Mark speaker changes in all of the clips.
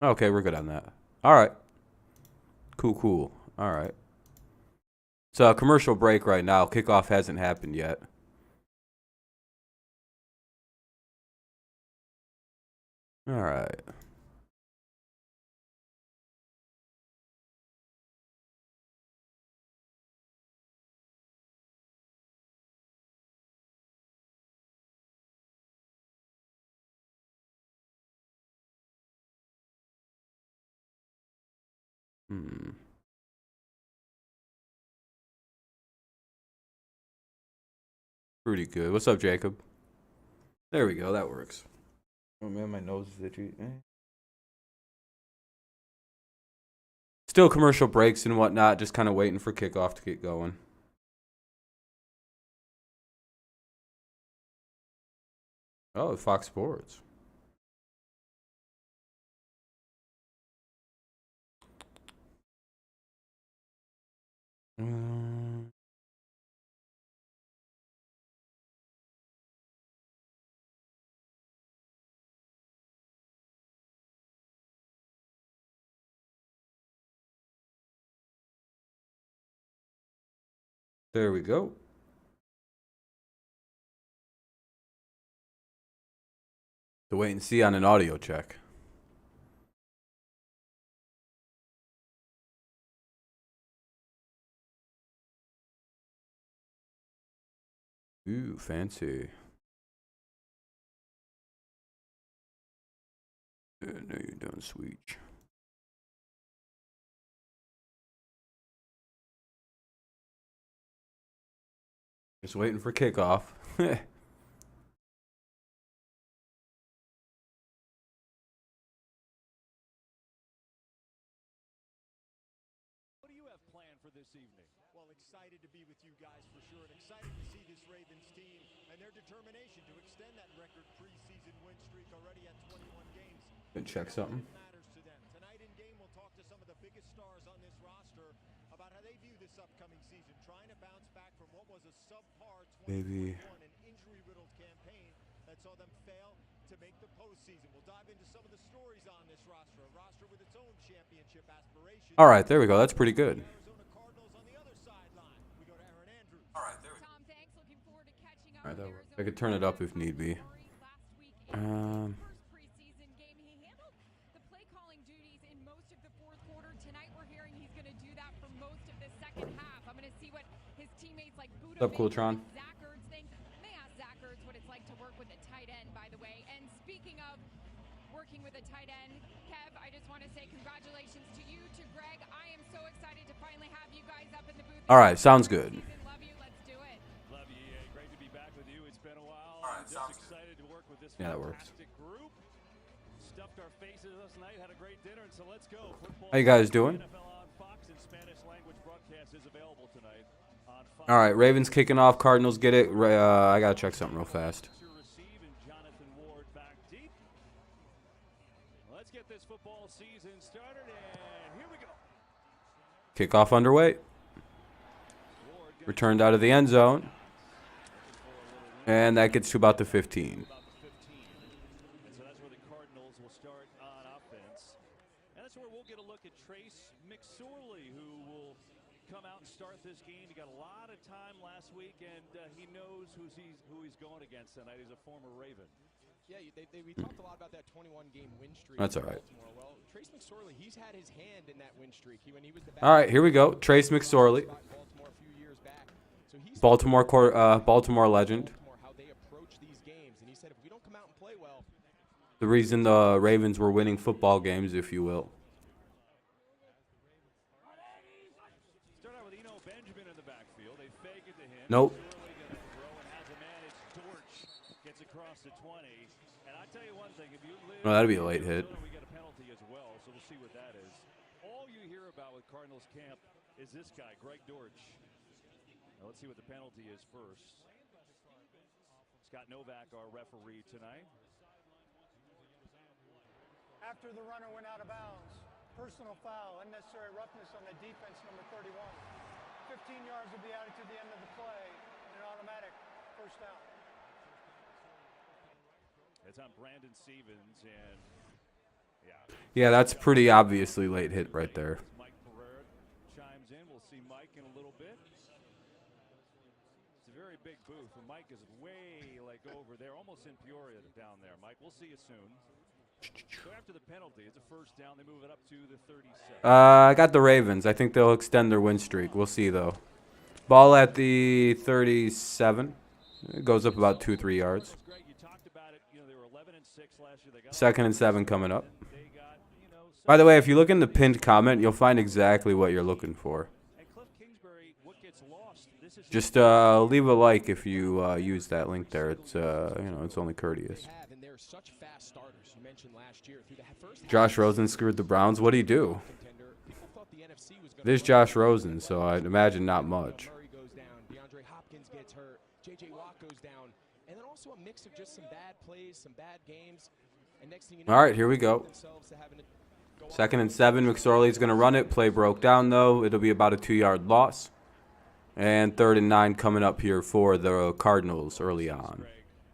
Speaker 1: Okay, we're good on that. All right. Cool, cool. All right. So, commercial break right now. Kickoff hasn't happened yet. All right. Hmm. Pretty good. What's up, Jacob? There we go. That works. Oh man, my nose is itchy. Still commercial breaks and whatnot. Just kind of waiting for kickoff to get going. Oh, Fox Sports. Um, there we go. To wait and see on an audio check. Ooh, fancy. No, you don't switch. Just waiting for kickoff.
Speaker 2: What do you have planned for this evening? Well, excited to be with you guys for sure, and excited to see this Ravens team and their determination to extend that record preseason win streak already at 21 games.
Speaker 1: Gonna check something.
Speaker 2: It matters to them. Tonight in game, we'll talk to some of the biggest stars on this roster about how they view this upcoming season, trying to bounce back from what was a subpar 2021, an injury-riddled campaign that saw them fail to make the postseason. We'll dive into some of the stories on this roster, a roster with its own championship aspirations.
Speaker 1: All right, there we go. That's pretty good.
Speaker 2: Arizona Cardinals on the other sideline. We go to Aaron Andrews.
Speaker 1: All right, there we go.
Speaker 3: Tom, thanks. Looking forward to catching up
Speaker 1: All right,
Speaker 3: with
Speaker 1: that works. I
Speaker 3: Arizona
Speaker 1: could turn it up if need be.
Speaker 3: last week in his first preseason game. He handled the play calling duties in most of the fourth quarter. Tonight we're hearing he's going to do that for most of the second half. I'm going to see what his teammates like Buda
Speaker 1: What's up, Cooltron?
Speaker 3: Zach Ertz think. May ask Zach Ertz what it's like to work with a tight end, by the way. And speaking of working with a tight end, Kev, I just want to say congratulations to you, to Greg. I am so excited to finally have you guys up in the booth.
Speaker 1: All right, sounds good.
Speaker 3: Love you. Let's do it.
Speaker 2: Love you, EA. Great to be back with you. It's been a while.
Speaker 1: All right,
Speaker 2: Just excited to work with this
Speaker 1: Yeah, that works.
Speaker 2: fantastic group. Stuffed our faces last night, had a great dinner, and so let's go. Football
Speaker 1: How you guys doing?
Speaker 2: NFL on Fox and Spanish language broadcast is available tonight on Fox.
Speaker 1: All right, Ravens kicking off. Cardinals get it. I gotta check something real fast.
Speaker 2: To receive and Jonathan Ward back deep. Let's get this football season started, and here we go.
Speaker 1: Kickoff underway. Returned out of the end zone. And that gets to about the 15.
Speaker 2: About the 15. And so that's where the Cardinals will start on offense. And that's where we'll get a look at Trace McSorley, who will come out and start this game. He got a lot of time last week, and he knows who he's going against tonight. He's a former Raven.
Speaker 4: Yeah, we talked a lot about that 21-game win streak.
Speaker 1: That's all right.
Speaker 4: Baltimore. Well, Trace McSorley, he's had his hand in that win streak. When he was the
Speaker 1: All right, here we go. Trace McSorley,
Speaker 4: Baltimore a few years back. So he's
Speaker 1: Baltimore legend.
Speaker 4: how they approach these games, and he said if we don't come out and play well,
Speaker 1: The reason the Ravens were winning football games, if you will.
Speaker 2: Start out with Eno Benjamin in the backfield. They fake it to him.
Speaker 1: Nope.
Speaker 2: McSorley gonna throw and has a man. It's Dortch. Gets across the 20. And I tell you one thing, if you live
Speaker 1: Oh, that'd be a late hit.
Speaker 2: we get a penalty as well, so we'll see what that is. All you hear about with Cardinals camp is this guy, Greg Dortch. Now let's see what the penalty is first. Scott Novak, our referee tonight.
Speaker 5: After the runner went out of bounds, personal foul, unnecessary roughness on the defense, number 31. 15 yards will be added to the end of the play, and an automatic first down.
Speaker 2: It's on Brandon Stevens, and
Speaker 1: Yeah, that's pretty obviously late hit right there.
Speaker 2: Mike Pereira chimes in. We'll see Mike in a little bit. It's a very big booth, and Mike is way like over there, almost in Peoria down there. Mike, we'll see you soon. So after the penalty, it's a first down. They move it up to the 37.
Speaker 1: I got the Ravens. I think they'll extend their win streak. We'll see, though. Ball at the 37. It goes up about 2-3 yards.
Speaker 2: Greg, you talked about it. You know, they were 11-6 last year. They got
Speaker 1: 2nd and 7 coming up.
Speaker 2: they got, you know,
Speaker 1: By the way, if you look in the pinned comment, you'll find exactly what you're looking for.
Speaker 2: and Cliff Kingsbury, what gets lost? This is
Speaker 1: Just leave a like if you use that link there. It's it's only courteous.
Speaker 4: Have, and they're such fast starters. You mentioned last year through the first half
Speaker 1: Josh Rosen screwed the Browns. What do you do?
Speaker 4: contender, people thought the NFC was going
Speaker 1: It is Josh Rosen, so I'd imagine not much.
Speaker 4: Murray goes down, DeAndre Hopkins gets hurt, J.J. Watt goes down, and then also a mix of just some bad plays, some bad games, and next thing you know,
Speaker 1: All right, here we go.
Speaker 4: themselves to having to go
Speaker 1: 2nd and 7. McSorley's going to run it. Play broke down, though. It'll be about a 2-yard loss. And 3rd and 9 coming up here for the Cardinals early on.
Speaker 2: Greg,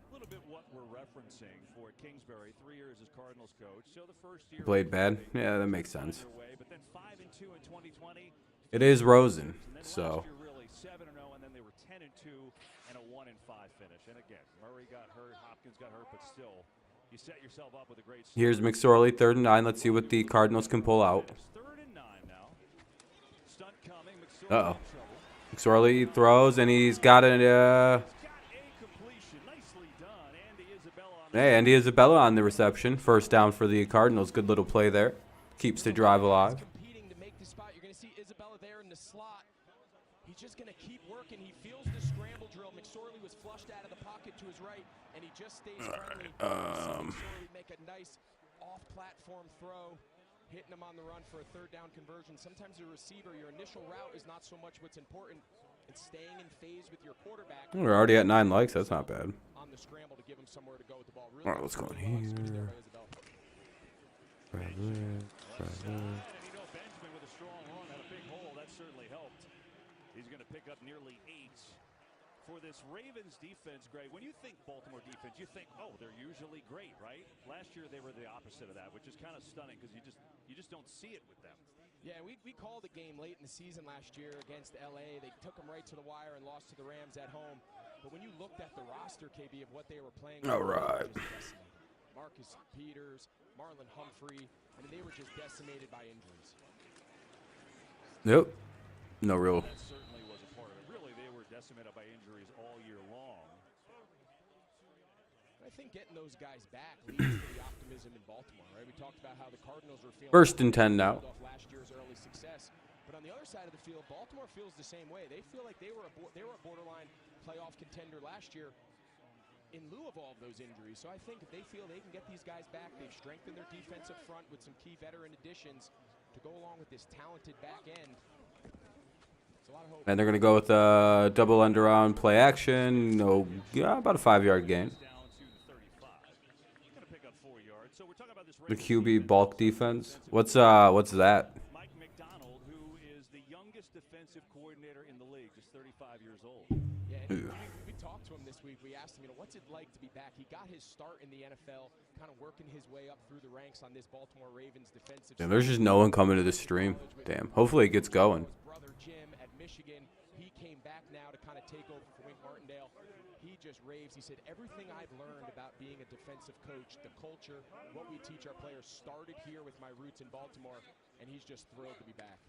Speaker 2: a little bit what we're referencing for Kingsbury. 3 years as Cardinals coach. So the first year
Speaker 1: Played bad? Yeah, that makes sense.
Speaker 2: underway, but then 5-2 in 2020.
Speaker 1: It is Rosen,
Speaker 2: And then
Speaker 1: so
Speaker 2: last year really 7-0, and then they were 10-2 and a 1-5 finish. And again, Murray got hurt, Hopkins got hurt, but still, you set yourself up with a great start.
Speaker 1: here's McSorley, 3rd and 9. Let's see what the Cardinals can pull out.
Speaker 2: 3rd and 9 now. Stunt coming. McSorley
Speaker 1: Uh-oh.
Speaker 2: in trouble.
Speaker 1: McSorley throws, and he's got it.
Speaker 2: Got a completion. Nicely done. Andy Isabella on the
Speaker 1: Hey, Andy Isabella on the reception. 1st down for the Cardinals. Good little play there. Keeps the drive alive.
Speaker 4: competing to make the spot. You're going to see Isabella there in the slot. He's just going to keep working. He feels the scramble drill. McSorley was flushed out of the pocket to his right, and he just stays friendly. McSorley make a nice off-platform throw, hitting him on the run for a 3rd down conversion. Sometimes the receiver, your initial route is not so much what's important. It's staying in phase with your quarterback
Speaker 1: We're already at 9 likes. That's not bad.
Speaker 4: on the scramble to give him somewhere to go with the ball. Really
Speaker 1: All right, let's go in here.
Speaker 2: And you know, Benjamin with a strong run had a big hole. That certainly helped. He's going to pick up nearly 8 for this Ravens defense, Greg. When you think Baltimore defense, you think, oh, they're usually great, right? Last year they were the opposite of that, which is kind of stunning because you just don't see it with them.
Speaker 4: Yeah, we called a game late in the season last year against L.A. They took them right to the wire and lost to the Rams at home. But when you looked at the roster, KB, of what they were playing,
Speaker 1: All right.
Speaker 4: Marcus Peters, Marlon Humphrey, I mean, they were just decimated by injuries.
Speaker 1: Nope. No real.
Speaker 2: That certainly was a part of it. Really, they were decimated by injuries all year long.
Speaker 4: I think getting those guys back leads to the optimism in Baltimore, right? We talked about how the Cardinals were feeling
Speaker 1: 1st and 10 now.
Speaker 4: off last year's early success, but on the other side of the field, Baltimore feels the same way. They feel like they were a borderline playoff contender last year in lieu of all of those injuries. So I think if they feel they can get these guys back, they've strengthened their defensive front with some key veteran additions to go along with this talented back end. It's a lot of hope.
Speaker 1: And they're going to go with a double end around play action. No, yeah, about a 5-yard gain.
Speaker 2: Down to the 35. Going to pick up 4 yards. So we're talking about this
Speaker 1: The
Speaker 2: Ravens
Speaker 1: QB bulk defense. What's that?
Speaker 2: Mike McDonald, who is the youngest defensive coordinator in the league, just 35 years old.
Speaker 4: Yeah, and we talked to him this week. We asked him, what's it like to be back? He got his start in the NFL, kind of working his way up through the ranks on this Baltimore Ravens defensive.
Speaker 1: Damn, there's just no one coming to this stream. Damn. Hopefully it gets going.
Speaker 4: His brother Jim at Michigan, he came back now to kind of take over for Wink Martindale. He just raves. He said, everything I've learned about being a defensive coach, the culture, what we teach our players, started here with my roots in Baltimore, and he's just thrilled to be back.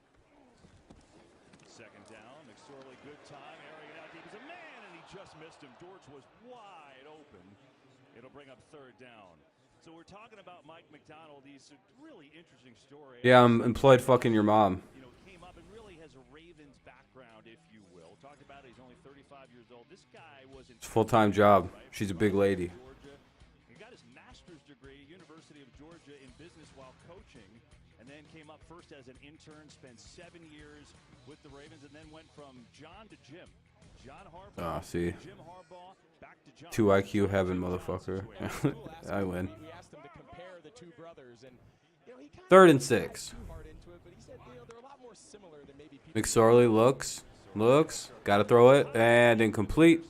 Speaker 2: 2nd down. McSorley, good time. Area out deep. He's a man, and he just missed him. George was wide open. It'll bring up 3rd down. So we're talking about Mike McDonald. He's a really interesting story.
Speaker 1: Yeah, I'm employed fucking your mom.
Speaker 2: You know, came up and really has a Ravens background, if you will. Talked about it. He's only 35 years old. This guy was in
Speaker 1: Full-time job. She's a big lady.
Speaker 2: Georgia. He got his master's degree, University of Georgia, in business while coaching, and then came up first as an intern, spent 7 years with the Ravens, and then went from John to Jim. John Harbaugh,
Speaker 1: Ah, see.
Speaker 2: Jim Harbaugh, back to John.
Speaker 1: 2 IQ heaven, motherfucker. I win.
Speaker 4: We asked him to compare the two brothers, and you know, he kind
Speaker 1: 3rd and
Speaker 4: of
Speaker 1: 6.
Speaker 4: too hard into it, but he said, they're a lot more similar than maybe people.
Speaker 1: McSorley looks, got to throw it, and incomplete.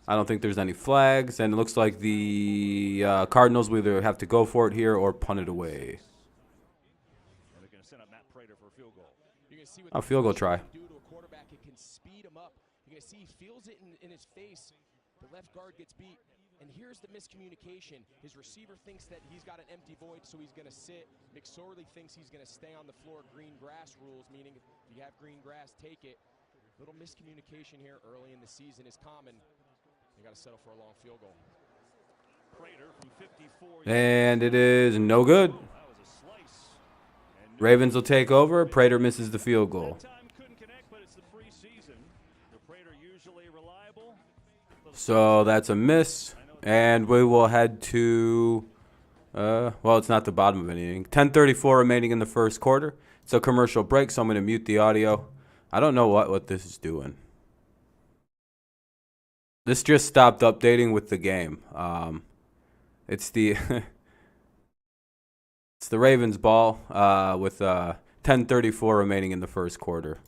Speaker 1: I don't think there's any flags, and it looks like the Cardinals will either have to go for it here or punt it away.
Speaker 4: see what
Speaker 1: A field goal try.
Speaker 4: do to a quarterback. It can speed him up. You're going to see he feels it in his face. The left guard gets beat. And here's the miscommunication. His receiver thinks that he's got an empty void, so he's going to sit. McSorley thinks he's going to stay on the floor. Green grass rules, meaning if you have green grass, take it. Little miscommunication here early in the season is common. You got to settle for a long field goal.
Speaker 1: And it is no good. Ravens will take over. Prater misses the field goal. So that's a miss. And we will head to, well, it's not the bottom of any inning. 10:34 remaining in the first quarter. It's a commercial break, so I'm going to mute the audio. I don't know what this is doing. This just stopped updating with the game. It's the it's the Ravens ball with 10:34 remaining in the first quarter.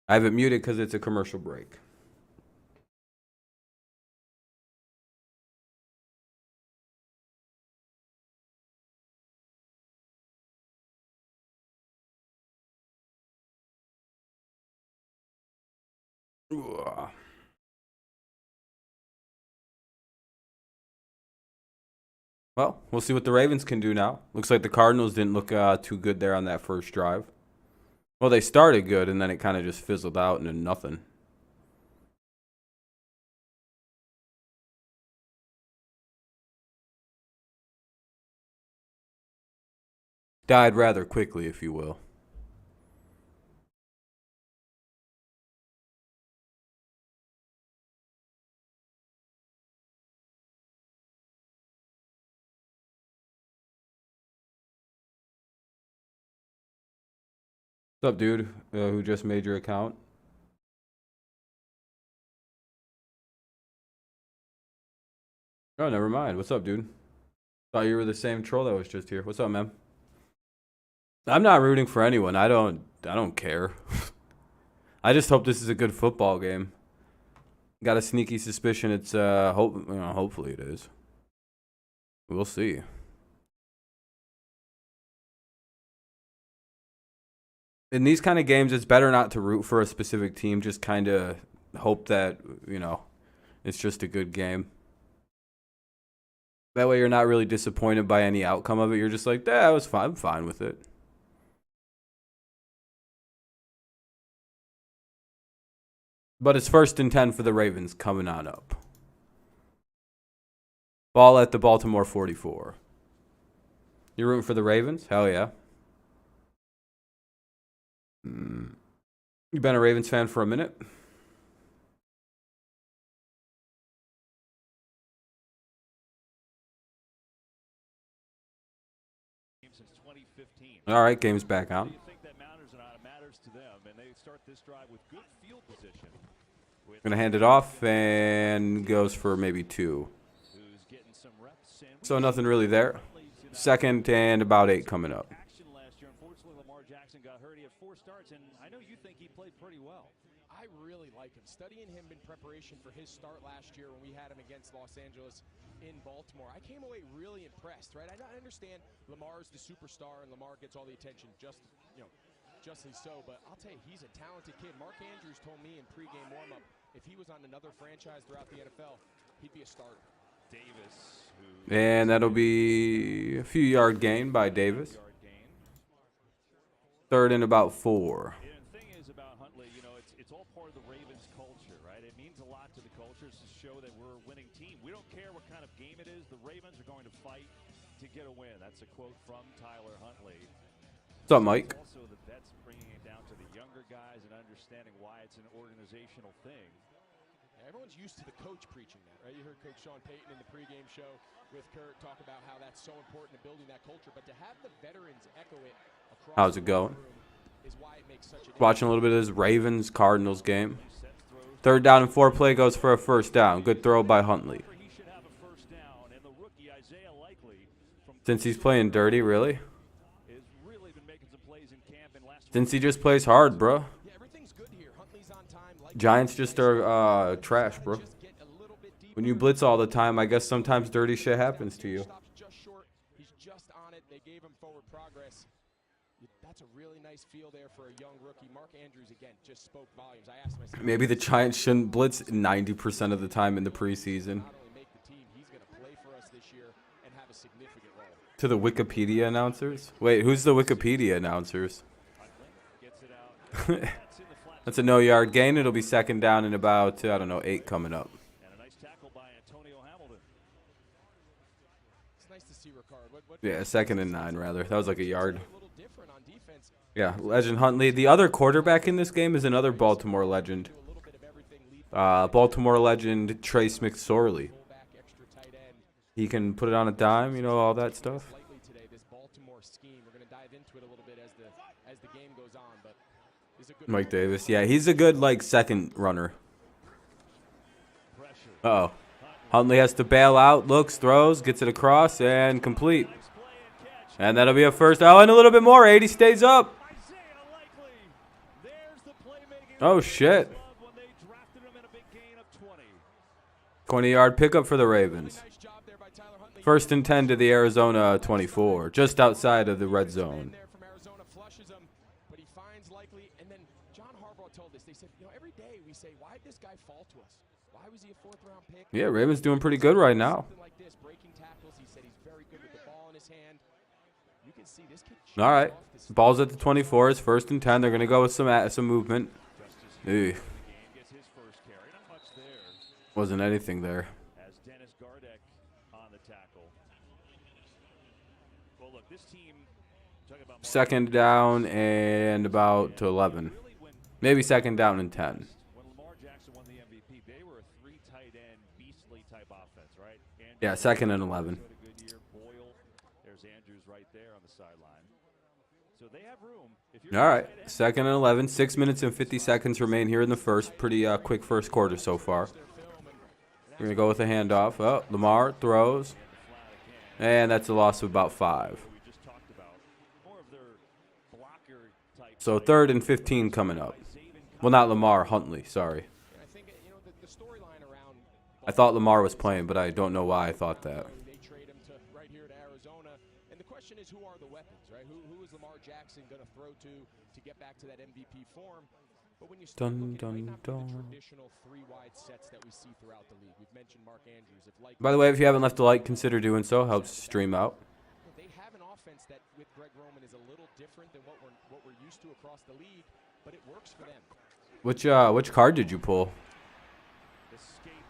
Speaker 1: I have it muted because it's a commercial break. Ugh. Well, we'll see what the Ravens can do now. Looks like the Cardinals didn't look too good there on that first drive. Well, they started good, and then it kind of just fizzled out into nothing. Died rather quickly, if you will. What's up, dude? Who just made your account? Oh, never mind. What's up, dude? Thought you were the same troll that was just here. What's up, man? I'm not rooting for anyone. I don't care. I just hope this is a good football game. Got a sneaky suspicion it's hopefully it is. We'll see. In these kind of games, it's better not to root for a specific team. Just kind of hope that, it's just a good game. That way you're not really disappointed by any outcome of it. You're just like, it was fine. I'm fine with it. But it's 1st and 10 for the Ravens coming on up. Ball at the Baltimore 44. You're rooting for the Ravens? Hell yeah. You've been a Ravens fan for a minute?
Speaker 2: Since 2015.
Speaker 1: All right, game's back on.
Speaker 2: Do you think that matters or not? It matters to them, and they start this drive with good field position.
Speaker 1: Gonna hand it off and goes for maybe 2.
Speaker 2: Who's getting some reps in.
Speaker 1: So nothing really there. 2nd and about 8 coming up.
Speaker 2: Action last year. Unfortunately, Lamar Jackson got hurt. He had 4 starts, and I know you think he played pretty well.
Speaker 4: I really like him. Studying him in preparation for his start last year when we had him against Los Angeles in Baltimore, I came away really impressed, right? I understand Lamar's the superstar and Lamar gets all the attention, justly so, but I'll tell you, he's a talented kid. Mark Andrews told me in pregame warm-up, if he was on another franchise throughout the NFL, he'd be a starter.
Speaker 2: Davis,
Speaker 1: And that'll be a few yard gain by Davis. 3rd and about 4.
Speaker 2: And the thing is about Huntley, it's all part of the Ravens culture, right? It means a lot to the culture to show that we're a winning team. We don't care what kind of game it is. The Ravens are going to fight to get a win. That's a quote from Tyler Huntley.
Speaker 1: What's up, Mike?
Speaker 2: Also, the vets bringing it down to the younger guys and understanding why it's an organizational thing.
Speaker 4: Everyone's used to the coach preaching that, right? You heard Coach Sean Payton in the pregame show with Kurt talk about how that's so important to building that culture, but to have the veterans echo it across
Speaker 1: How's it going?
Speaker 4: is why it makes such a
Speaker 1: Watching a little bit of this Ravens-Cardinals game. 3rd down and 4 play goes for a 1st down. Good throw by Huntley.
Speaker 2: He should have a first down, and the rookie Isaiah Likely from
Speaker 1: Since he's playing dirty, really?
Speaker 2: has really been making some plays in camp and last
Speaker 1: Since he just plays hard, bro.
Speaker 4: Yeah, everything's good here. Huntley's on time.
Speaker 1: Giants just are trash, bro.
Speaker 4: Just get a little bit deeper.
Speaker 1: When you blitz all the time, I guess sometimes dirty shit happens to you.
Speaker 4: Stops just short. He's just on it. They gave him forward progress. That's a really nice feel there for a young rookie. Mark Andrews, again, just spoke volumes. I asked myself,
Speaker 1: Maybe the Giants shouldn't blitz 90% of the time in the preseason.
Speaker 4: not only make the team, he's going to play for us this year and have a significant role.
Speaker 1: To the Wikipedia announcers? Wait, who's the Wikipedia announcers? That's a no-yard gain. It'll be second down in about, I don't know, 8 coming up.
Speaker 2: And a nice tackle by Antonio Hamilton.
Speaker 4: It's nice to see Ricard.
Speaker 1: Yeah, second and 9, rather. That was like a yard.
Speaker 4: A little different on defense.
Speaker 1: Yeah, Legend Huntley. The other quarterback in this game is another Baltimore legend.
Speaker 4: Do a little bit of everything. Lead
Speaker 1: Baltimore legend Trace McSorley.
Speaker 4: fullback, extra tight end.
Speaker 1: He can put it on a dime, you know, all that stuff.
Speaker 4: Slightly today, this Baltimore scheme. We're going to dive into it a little bit as the game goes on, but he's a good
Speaker 1: Mike Davis. Yeah, he's a good, like, second runner. Uh-oh. Huntley has to bail out, looks, throws, gets it across, and complete. And that'll be a first. Oh, and a little bit more. 80 stays up. Oh, shit. 20-yard pickup for the Ravens.
Speaker 4: nice job there by Tyler Huntley.
Speaker 1: First and 10 to the Arizona 24, just outside of the red zone.
Speaker 4: There from Arizona flushes him, but he finds likely. And then John Harbaugh told us, they said, every day we say, why did this guy fall to us? Why was he a 4th-round pick?
Speaker 1: Yeah, Ravens doing pretty good right now.
Speaker 4: Something like this, breaking tackles. He said he's very good with the ball in his hand. You can see this kid.
Speaker 1: All right. Ball's at the 24. It's first and 10. They're going to go with some movement. Ew. Wasn't anything there.
Speaker 2: As Dennis Gardeck on the tackle. Well, look, this team, talking about
Speaker 1: Second down and about to 11. Maybe second down and 10.
Speaker 2: when Lamar Jackson won the MVP, they were a 3 tight end, beastly type offense, right? Andrews
Speaker 1: Yeah, second and 11.
Speaker 2: had a good year. Boyle, there's Andrews right there on the sideline. So they have room. If you're
Speaker 1: All right. Second and 11. 6 minutes and 50 seconds remain here in the first. Pretty quick first quarter so far. We're going to go with a handoff. Oh, Lamar throws. And that's a loss of about 5.
Speaker 2: we just talked about, more of their blocker type.
Speaker 1: So third and 15 coming up. Well, not Lamar, Huntley. Sorry.
Speaker 4: I think the storyline around
Speaker 1: I thought Lamar was playing, but I don't know why I thought that.
Speaker 4: they trade him to right here to Arizona, and the question is, who are the weapons, right? Who is Lamar Jackson going to throw to get back to that MVP form? But when you start
Speaker 1: Dun,
Speaker 4: looking, it might
Speaker 1: dun,
Speaker 4: not be the
Speaker 1: dun.
Speaker 4: traditional 3-wide sets that we see throughout the league. We've mentioned Mark Andrews.
Speaker 1: By the way, if you haven't left a like, consider doing so. Helps stream out.
Speaker 4: They have an offense that with Greg Roman is a little different than what we're used to across the league, but it works for them.
Speaker 1: Which card did you pull?
Speaker 2: Escape,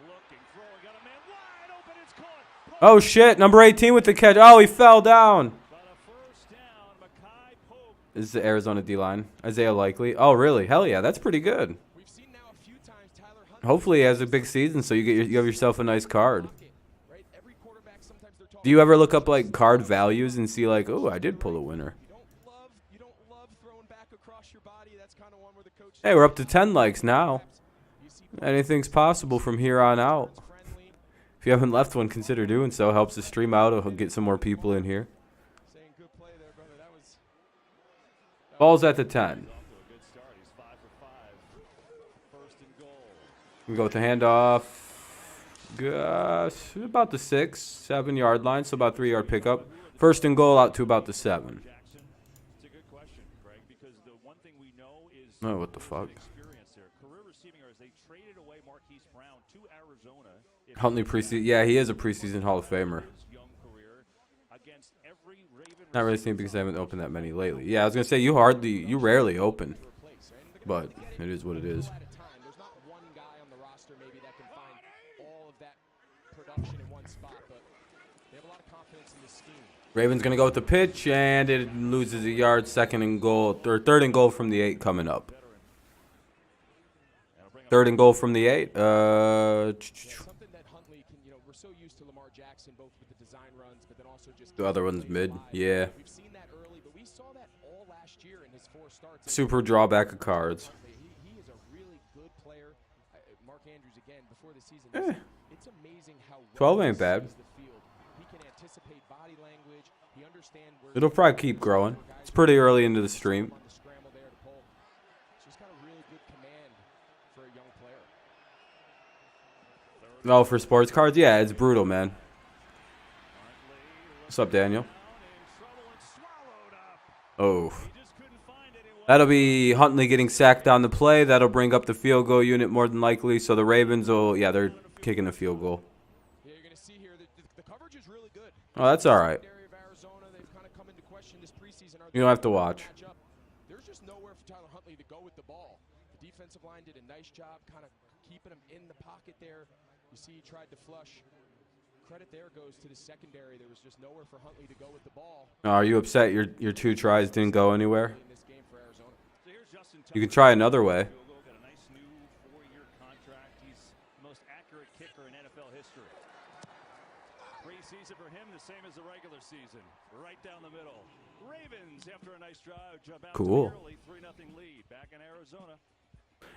Speaker 2: looking, throwing, got a man wide open, it's caught.
Speaker 1: Oh, shit. Number 18 with the catch. Oh, he fell down.
Speaker 2: Got a first down, Mackay Pope.
Speaker 1: This is the Arizona D-line. Isaiah Likely. Oh, really? Hell yeah. That's pretty good.
Speaker 4: We've seen now a few times Tyler Huntley.
Speaker 1: Hopefully he has a big season so you have yourself a nice card.
Speaker 4: Right? Every quarterback, sometimes they're talking.
Speaker 1: Do you ever look up like card values and see like, oh, I did pull a winner?
Speaker 4: You don't love throwing back across your body. That's kind of one where the coach.
Speaker 1: Hey, we're up to 10 likes now.
Speaker 4: You see
Speaker 1: Anything's possible from here on out.
Speaker 4: friendly,
Speaker 1: If you haven't left one, consider doing so. Helps the stream out. It'll get some more people in here.
Speaker 4: saying good play there, brother. That was.
Speaker 1: Ball's at the 10.
Speaker 2: Off to a good start. He's 5 for 5. First and goal.
Speaker 1: We go with the handoff. About the 6, 7 yard line, so about 3 yard pickup. First and goal out to about the 7.
Speaker 2: Jackson, it's a good question, Craig, because the one thing we know is
Speaker 1: Oh, what the fuck?
Speaker 2: experience there. Career receiving yards. They traded away Marquise Brown to Arizona.
Speaker 1: Huntley preseason. Yeah, he is a preseason Hall of Famer.
Speaker 2: His young career against every Raven.
Speaker 1: Not really seen because I haven't opened that many lately. Yeah, I was gonna say you rarely open, but it is what it is.
Speaker 4: At a time, there's not one guy on the roster maybe that can find all of that production in one spot, but they have a lot of confidence in this scheme.
Speaker 1: Ravens gonna go with the pitch, and it loses a yard. Second and goal, or third and goal from the 8 coming up. Third and goal from the 8.
Speaker 4: Something that Huntley can, we're so used to Lamar Jackson both with the design runs, but then also just
Speaker 1: The other one's mid. Yeah.
Speaker 4: We've seen that early, but we saw that all last year in his 4 starts.
Speaker 1: Super drawback of cards.
Speaker 4: He is a really good player. Mark Andrews again before the season. It's amazing how
Speaker 1: 12
Speaker 4: well
Speaker 1: ain't
Speaker 4: he
Speaker 1: bad.
Speaker 4: sees the field. He can anticipate body language. He understands where
Speaker 1: It'll probably keep growing. It's pretty early into the stream.
Speaker 4: on the scramble there to pull. So he's got a really good command for a young player.
Speaker 1: Oh, for sports cards? Yeah, it's brutal, man. What's up, Daniel?
Speaker 2: In trouble and swallowed up.
Speaker 1: Oh. That'll be Huntley getting sacked on the play. That'll bring up the field goal unit more than likely. So the Ravens will, yeah, they're kicking a field goal.
Speaker 4: Yeah, you're going to see here that the coverage is really good.
Speaker 1: Oh, that's all right.
Speaker 4: Secondary of Arizona, they've kind of come into question this preseason.
Speaker 1: You don't have to watch.
Speaker 4: There's just nowhere for Tyler Huntley to go with the ball. The defensive line did a nice job kind of keeping him in the pocket there. You see he tried to flush. Credit there goes to the secondary. There was just nowhere for Huntley to go with the ball.
Speaker 1: Are you upset your 2 tries didn't go anywhere?
Speaker 4: In this game for Arizona.
Speaker 1: You can try another way.
Speaker 2: Got a nice new 4-year contract. He's the most accurate kicker in NFL history. Preseason for him, the same as the regular season. Right down the middle. Ravens, after a nice drive, jump out
Speaker 1: Cool.
Speaker 2: to the early 3-0 lead. Back in Arizona.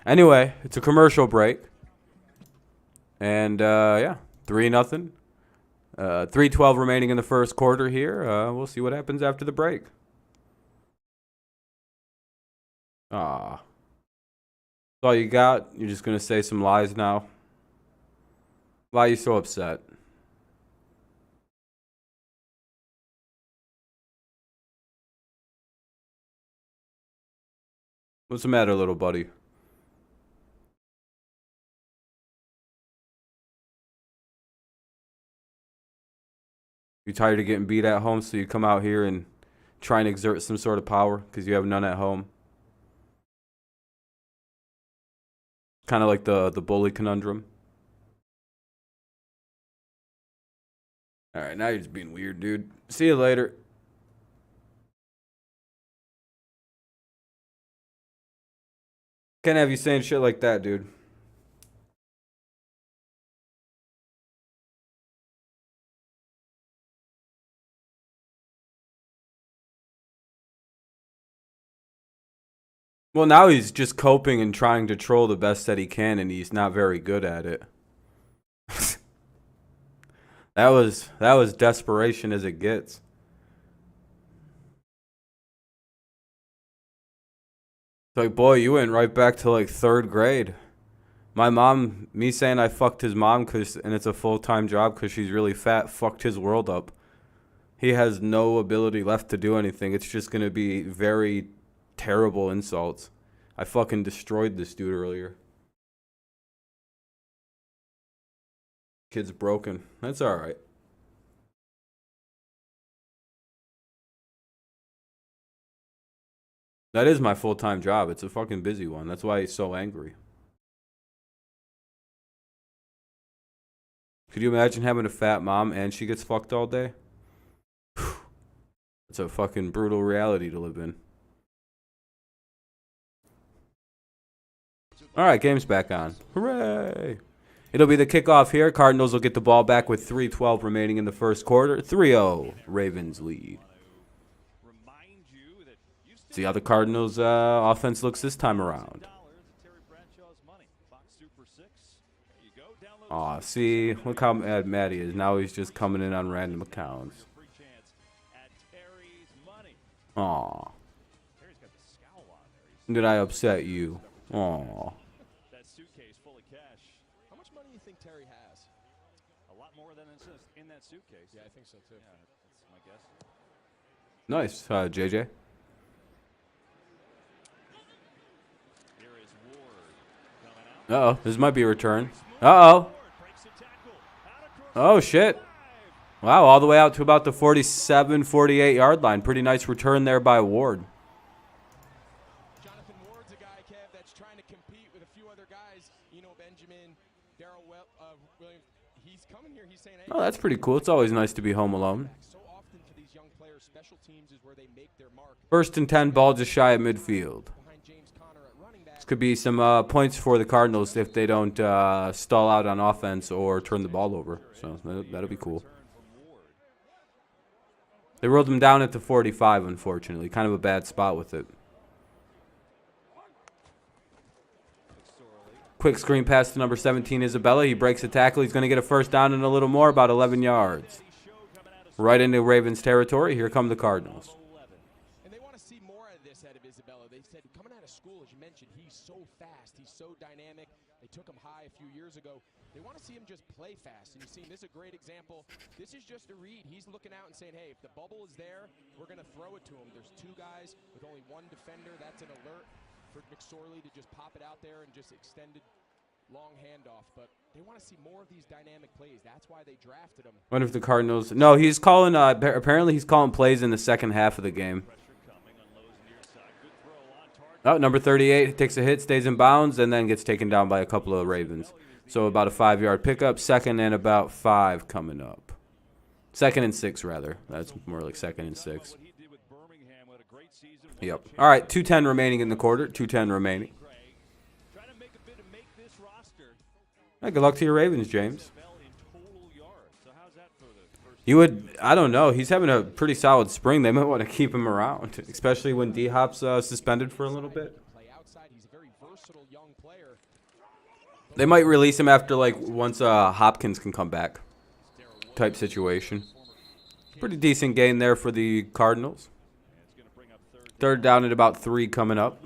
Speaker 1: Anyway, it's a commercial break. And, yeah, 3-0. 3:12 remaining in the first quarter here. We'll see what happens after the break. That's all you got? You're just going to say some lies now? Why are you so upset? What's the matter, little buddy? You tired of getting beat at home, so you come out here and try and exert some sort of power because you have none at home? Kind of like the bully conundrum. All right, now you're just being weird, dude. See you later. Can't have you saying shit like that, dude. Well, now he's just coping and trying to troll the best that he can, and he's not very good at it. That was desperation as it gets. It's like, boy, you went right back to like 3rd grade. My mom, me saying I fucked his mom and it's a full-time job because she's really fat, fucked his world up. He has no ability left to do anything. It's just going to be very terrible insults. I fucking destroyed this dude earlier. Kid's broken. That's all right. That is my full-time job. It's a fucking busy one. That's why he's so angry. Could you imagine having a fat mom and she gets fucked all day? It's a fucking brutal reality to live in. All right, game's back on. Hooray! It'll be the kickoff here. Cardinals will get the ball back with 3:12 remaining in the first quarter. 3-0, Ravens lead. See how the Cardinals' offense looks this time around. Aw, see, look how mad he is. Now he's just coming in on random accounts. Aw. Did I upset you? Aw.
Speaker 2: That suitcase full of cash.
Speaker 4: How much money do you think Terry has?
Speaker 2: A lot more than in that suitcase.
Speaker 4: Yeah, I think so too.
Speaker 2: Yeah, that's my guess.
Speaker 1: Nice, JJ.
Speaker 2: Here is Ward coming out.
Speaker 1: Uh-oh, this might be a return. Uh-oh. Oh, shit. Wow, all the way out to about the 47, 48-yard line. Pretty nice return there by Ward.
Speaker 4: Jonathan Ward's a guy, Kev, that's trying to compete with a few other guys. You know, Benjamin, Darrell Williams. He's coming here. He's saying, hey,
Speaker 1: Oh, that's pretty cool. It's always nice to be home alone.
Speaker 4: so often for these young players, special teams is where they make their mark.
Speaker 1: 1st and 10, ball just shy of midfield.
Speaker 4: Behind James Conner at running back.
Speaker 1: This could be some points for the Cardinals if they don't stall out on offense or turn the ball over. So that'll be cool. They rolled him down at the 45, unfortunately. Kind of a bad spot with it. Quick screen pass to number 17, Isabella. He breaks a tackle. He's going to get a first down and a little more, about 11 yards. Right into Ravens territory. Here come the Cardinals.
Speaker 4: And they want to see more of this out of Isabella. they said coming out of school, as you mentioned, he's so fast, he's so dynamic. They took him high a few years ago. They want to see him just play fast, and you see this is a great example. This is just a read. He's looking out and saying, hey, if the bubble is there, we're going to throw it to him. There's two guys with only one defender. That's an alert for McSorley to just pop it out there and just extended long handoff. But they want to see more of these dynamic plays. That's why they drafted him.
Speaker 1: Wonder if the Cardinals. No, he's calling. Apparently, he's calling plays in the second half of the game. Oh, number 38 takes a hit, stays in bounds, and then gets taken down by a couple of Ravens. So about a 5-yard pickup. 2nd and about 5 coming up. 2nd and 6, rather. That's more like 2nd and 6. Yep. All right, 2:10 remaining in the quarter. 2:10 remaining. Hey, good luck to your Ravens, James. You would, I don't know. He's having a pretty solid spring. They might want to keep him around, especially when D-Hop's suspended for a little bit. They might release him after, like, once Hopkins can come back type situation. Pretty decent gain there for the Cardinals. 3rd down at about 3 coming up.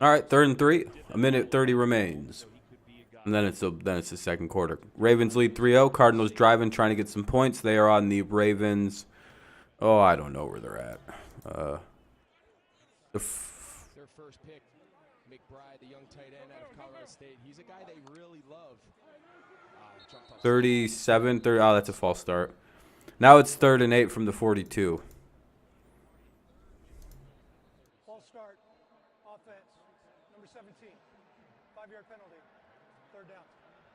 Speaker 1: All right, 3rd and 3. A minute 30 remains. And then it's the second quarter. Ravens lead 3-0. Cardinals driving, trying to get some points. They are on the Ravens. Oh, I don't know where they're at.
Speaker 4: Their first pick, McBride, the young tight end out of Colorado State. He's a guy they really love.
Speaker 1: 37, 30. Oh, that's a false start. Now it's 3rd and 8 from the 42.
Speaker 5: False start. Offense. Number 17. 5-yard penalty. 3rd down.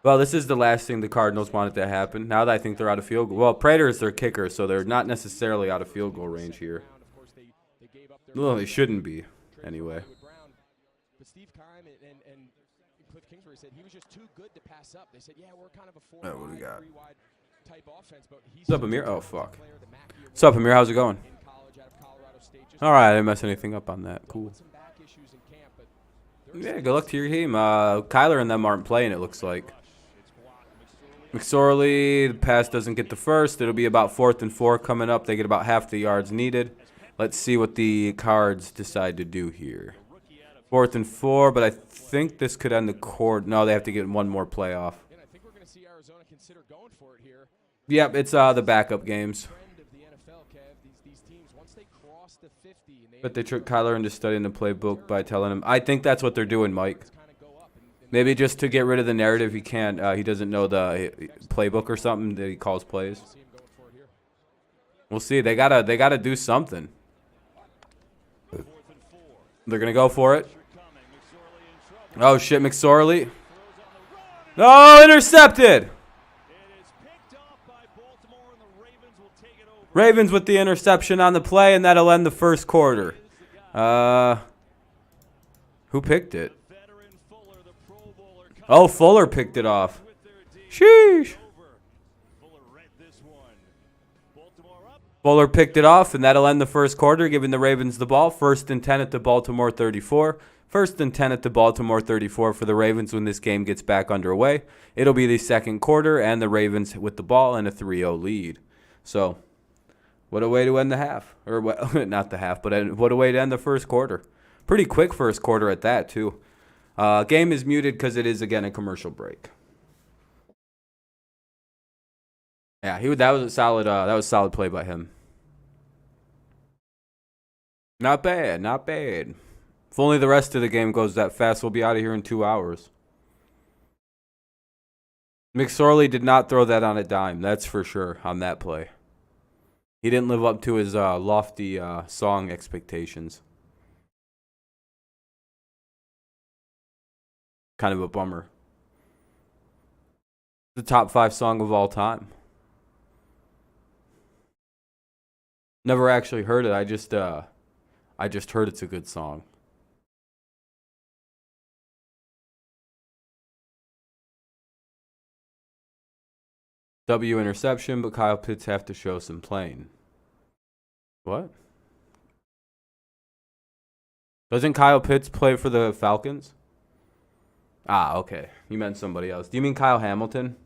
Speaker 1: Well, this is the last thing the Cardinals wanted to happen. Now that I think they're out of field goal. Well, Prater is their kicker, so they're not necessarily out of field goal range here. Well, they shouldn't be, anyway.
Speaker 4: But Steve Keim and Cliff Kingsbury said he was just too good to pass up. They said, yeah, we're kind of a 4-wide, 3-wide type offense. But
Speaker 1: What's up, Amir? Oh, fuck. What's up, Amir? How's it going? All right, I didn't mess anything up on that. Cool. Yeah, good luck to your team. Kyler and them aren't playing, it looks like. McSorley, the pass doesn't get the first. It'll be about 4th and 4 coming up. They get about half the yards needed. Let's see what the Cards decide to do here. 4th and 4, but I think this could end the quarter. No, they have to get one more play off.
Speaker 4: I think we're going to see Arizona consider going for it here.
Speaker 1: Yep, it's the backup games. But they tricked Kyler into studying the playbook by telling him. I think that's what they're doing, Mike. Maybe just to get rid of the narrative, he can't. He doesn't know the playbook or something that he calls plays. We'll see. They gotta do something. They're gonna go for it. Oh shit, McSorley. No, intercepted. Ravens with the interception on the play, and that'll end the first quarter. Who picked it? Oh, Fuller picked it off. Sheesh. Fuller picked it off, and that'll end the first quarter, giving the Ravens the ball. 1st and 10 at the Baltimore 34. 1st and 10 at the Baltimore 34 for the Ravens when this game gets back underway. It'll be the second quarter, and the Ravens with the ball and a 3-0 lead. So, what a way to end the half. Or, not the half, but what a way to end the first quarter. Pretty quick first quarter at that, too. Game is muted because it is, again, a commercial break. Yeah, that was a solid play by him. Not bad, not bad. If only the rest of the game goes that fast, we'll be out of here in 2 hours. McSorley did not throw that on a dime, that's for sure, on that play. He didn't live up to his lofty song expectations. Kind of a bummer. The top 5 song of all time. Never actually heard it. I just heard it's a good song. W interception, but Kyle Pitts have to show some playing. What? Doesn't Kyle Pitts play for the Falcons? Ah, okay. You meant somebody else. Do you mean Kyle Hamilton?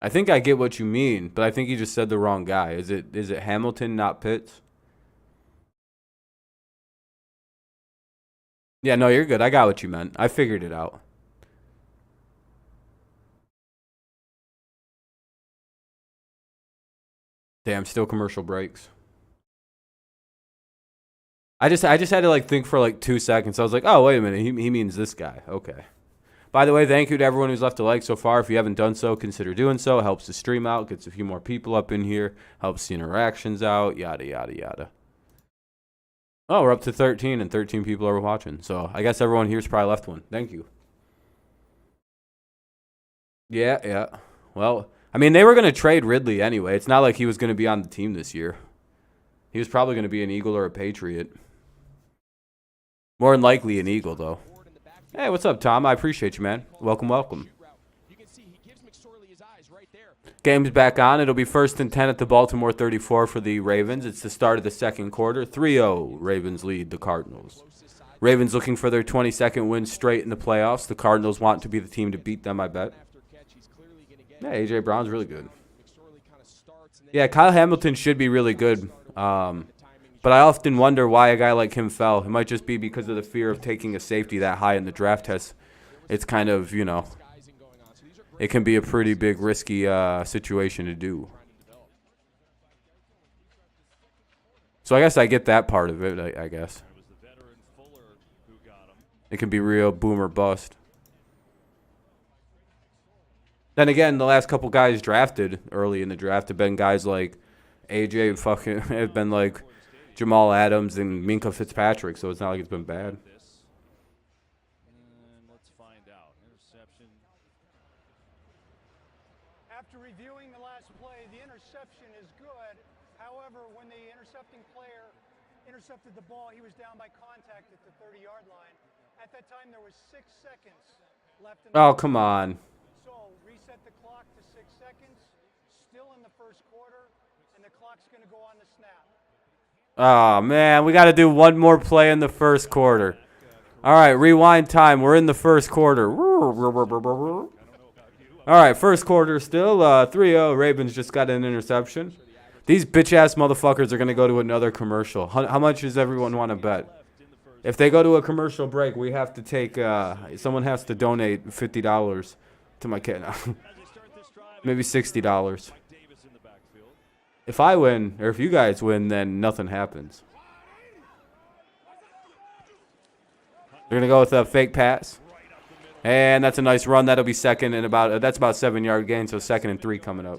Speaker 1: I think I get what you mean, but I think you just said the wrong guy. Is it Hamilton, not Pitts? Yeah, no, you're good. I got what you meant. I figured it out. Damn, still commercial breaks. I just had to like think for like 2 seconds. I was like, oh, wait a minute. He means this guy. Okay. By the way, thank you to everyone who's left a like so far. If you haven't done so, consider doing so. It helps the stream out, gets a few more people up in here, helps the interactions out, yada, yada, yada. Oh, we're up to 13, and 13 people are watching. So I guess everyone here's probably left one. Thank you. Yeah. Well, I mean, they were going to trade Ridley anyway. It's not like he was going to be on the team this year. He was probably going to be an Eagle or a Patriot. More than likely an Eagle, though. Hey, what's up, Tom? I appreciate you, man. Welcome. Game's back on. It'll be 1st and 10 at the Baltimore 34 for the Ravens. It's the start of the second quarter. 3-0 Ravens lead the Cardinals. Ravens looking for their 22nd win straight in the playoffs. The Cardinals want to be the team to beat them, I bet. Yeah, A.J. Brown's really good. Yeah, Kyle Hamilton should be really good. But I often wonder why a guy like him fell. It might just be because of the fear of taking a safety that high in the draft test. It's kind of, you know, it can be a pretty big risky situation to do. So I guess I get that part of it, I guess. It can be real boom or bust. Then again, the last couple guys drafted early in the draft have been guys like AJ fucking have been like Jamal Adams and Minka Fitzpatrick, so it's not like it's been bad.
Speaker 2: And let's find out. Interception.
Speaker 5: After reviewing the last play, the interception is good. However, when the intercepting player intercepted the ball, he was down by contact at the 30-yard line. At that time, there was 6 seconds left in the
Speaker 1: Oh, come on.
Speaker 5: So reset the clock to 6 seconds, still in the first quarter, and the clock's going to go on the snap.
Speaker 1: Oh, man, we got to do one more play in the first quarter. All right, rewind time. We're in the first quarter. All right, first quarter still. 3-0. Ravens just got an interception. These bitch-ass motherfuckers are going to go to another commercial. How much does everyone want to bet? If they go to a commercial break, we have to take someone has to donate $50 to my kid. Maybe $60. If I win, or if you guys win, then nothing happens. They're going to go with a fake pass. And that's a nice run. That'll be second and that's about 7-yard gain, so 2nd and 3 coming up.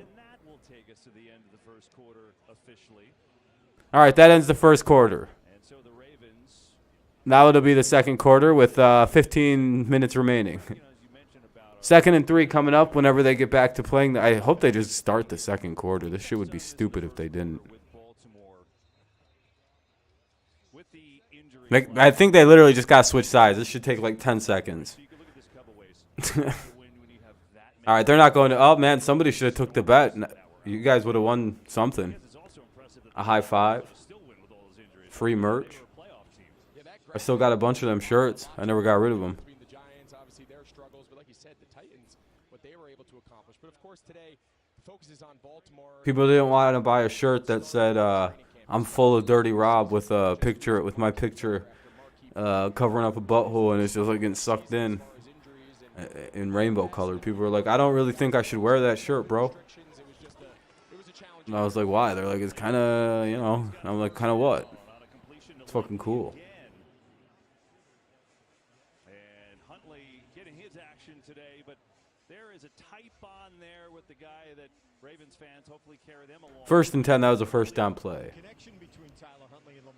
Speaker 1: All right, that ends the first quarter. Now it'll be the second quarter with 15 minutes remaining. 2nd and 3 coming up whenever they get back to playing. I hope they just start the second quarter. This shit would be stupid if they didn't. Like, I think they literally just got to switch sides. This should take like 10 seconds. All right, they're not going to. Oh, man, somebody should have took the bet. You guys would have won something. A high five. Free merch. I still got a bunch of them shirts. I never got rid of them. People didn't want to buy a shirt that said I'm full of Dirty Rob with a picture, with my picture covering up a butthole, and it's just like getting sucked in rainbow color. People were like, I don't really think I should wear that shirt, bro. And I was like, why? They're like, it's kind of, you know. I'm like, kind of what? It's fucking cool.
Speaker 2: And Huntley getting his action today, but there is a type on there with the guy that Ravens fans hopefully carry them along.
Speaker 1: 1st and 10, that was a first down play.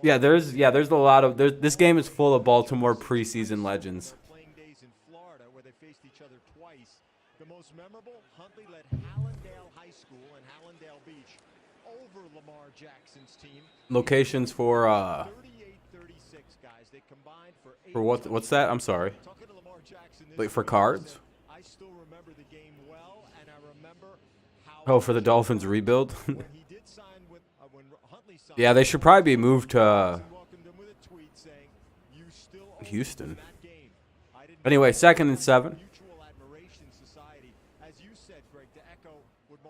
Speaker 1: Yeah, there's a lot of this game is full of Baltimore preseason legends.
Speaker 2: Playing days in Florida where they faced each other twice. The most memorable, Huntley led Hallandale High School in Hallandale Beach over Lamar Jackson's team.
Speaker 1: Locations for
Speaker 2: 38-36 guys. They combined for
Speaker 1: what's that? I'm sorry. Like for cards?
Speaker 2: I still remember the game well, and I remember how
Speaker 1: Oh, for the Dolphins rebuild?
Speaker 2: when he did sign with when Huntley signed.
Speaker 1: Yeah, they should probably be moved to
Speaker 2: Welcomed him with a tweet saying, "You still owe
Speaker 1: Houston.
Speaker 2: me that game."
Speaker 1: Anyway, 2nd and 7.
Speaker 2: Mutual admiration society, as you said, Greg, to echo what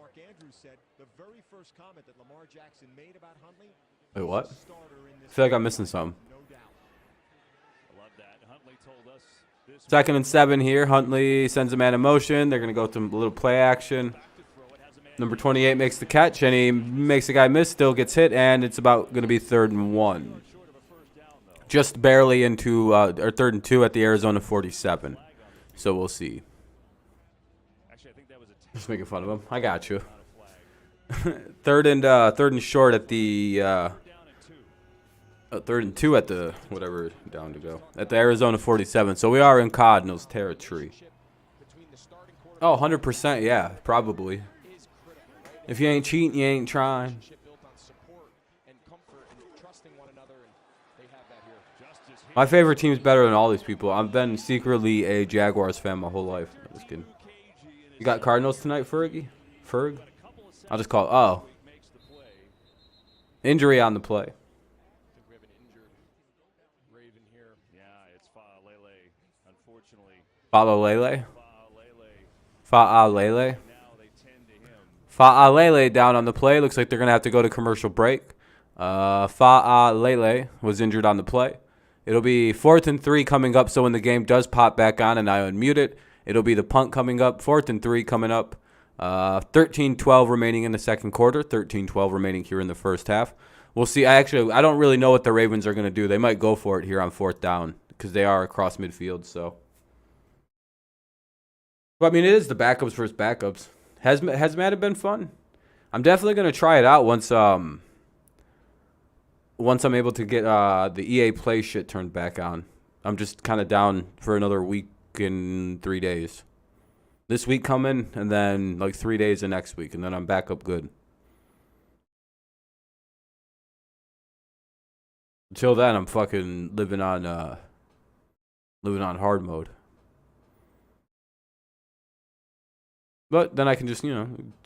Speaker 2: Lamar Jackson made about Huntley.
Speaker 1: Wait, what?
Speaker 2: Starter in
Speaker 1: I
Speaker 2: this
Speaker 1: feel like I'm missing something.
Speaker 2: no doubt.
Speaker 6: I love that. Huntley told us this
Speaker 1: 2nd and 7 here. Huntley sends a man in motion. They're going to go to a little play action. Number 28 makes the catch, and he makes the guy miss, still gets hit, and it's about going to be 3rd and 1. Just barely into, or 3rd and 2 at the Arizona 47. So we'll see.
Speaker 6: actually, I think that was a
Speaker 1: Just making fun of him. I got you. 3rd and short at the 3rd and 2 at the whatever down to go at the Arizona 47. So we are in Cardinals territory. Oh, 100%. Yeah, probably. If you ain't cheating, you ain't trying. My favorite team is better than all these people. I've been secretly a Jaguars fan my whole life. I'm just kidding. You got Cardinals tonight, Fergie? Ferg? I'll just call it. Oh. Injury on the play.
Speaker 6: it's Fa'alele, unfortunately.
Speaker 1: Fa'alele?
Speaker 6: Fa'alele.
Speaker 1: Fa'alele?
Speaker 6: Now they tend to him.
Speaker 1: Fa'alele down on the play. Looks like they're going to have to go to commercial break. Fa'alele was injured on the play. It'll be 4th and 3 coming up, so when the game does pop back on and I unmute it, it'll be the punt coming up. 4th and 3 coming up. 13-12 remaining in the second quarter. 13-12 remaining here in the first half. We'll see. I don't really know what the Ravens are going to do. They might go for it here on 4th down because they are across midfield. So, but I mean, it is the backups versus backups. Has Madden been fun? I'm definitely going to try it out once I'm able to get the EA Play shit turned back on. I'm just kind of down for another week and 3 days. This week coming, and then like 3 days the next week, and then I'm back up good. Until then, I'm fucking living on hard mode. But then I can just,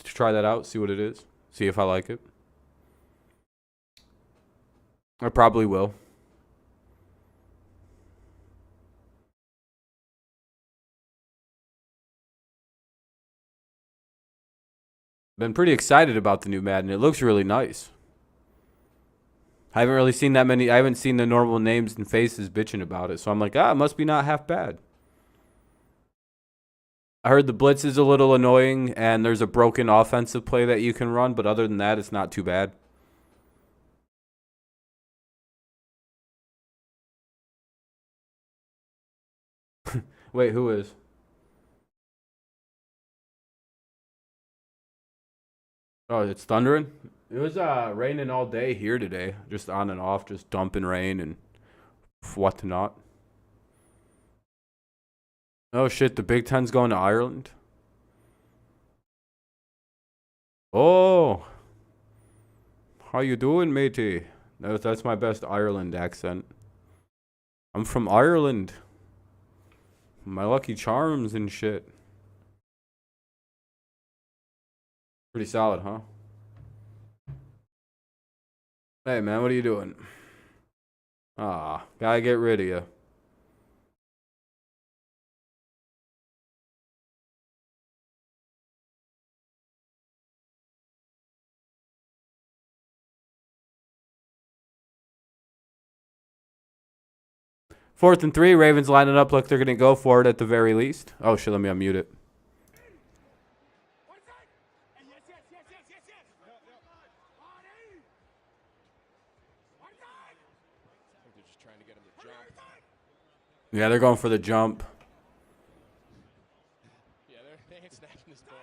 Speaker 1: try that out, see what it is, see if I like it. I probably will. Been pretty excited about the new Madden. It looks really nice. I haven't really seen that many. I haven't seen the normal names and faces bitching about it. So I'm like, it must be not half bad. I heard the blitz is a little annoying and there's a broken offensive play that you can run. But other than that, it's not too bad. Wait, who is? Oh, it's thundering? It was raining all day here today. Just on and off, just dumping rain and whatnot. Oh shit, the Big Ten's going to Ireland? Oh. How you doing, matey? That's my best Ireland accent. I'm from Ireland. My Lucky Charms and shit. Pretty solid, huh? Hey, man, what are you doing? Gotta get rid of you. Fourth and 3, Ravens lining up like they're going to go for it at the very least. Oh, shit, let me unmute it. Yeah, they're going for the jump.
Speaker 4: Yeah, they ain't snatching this ball.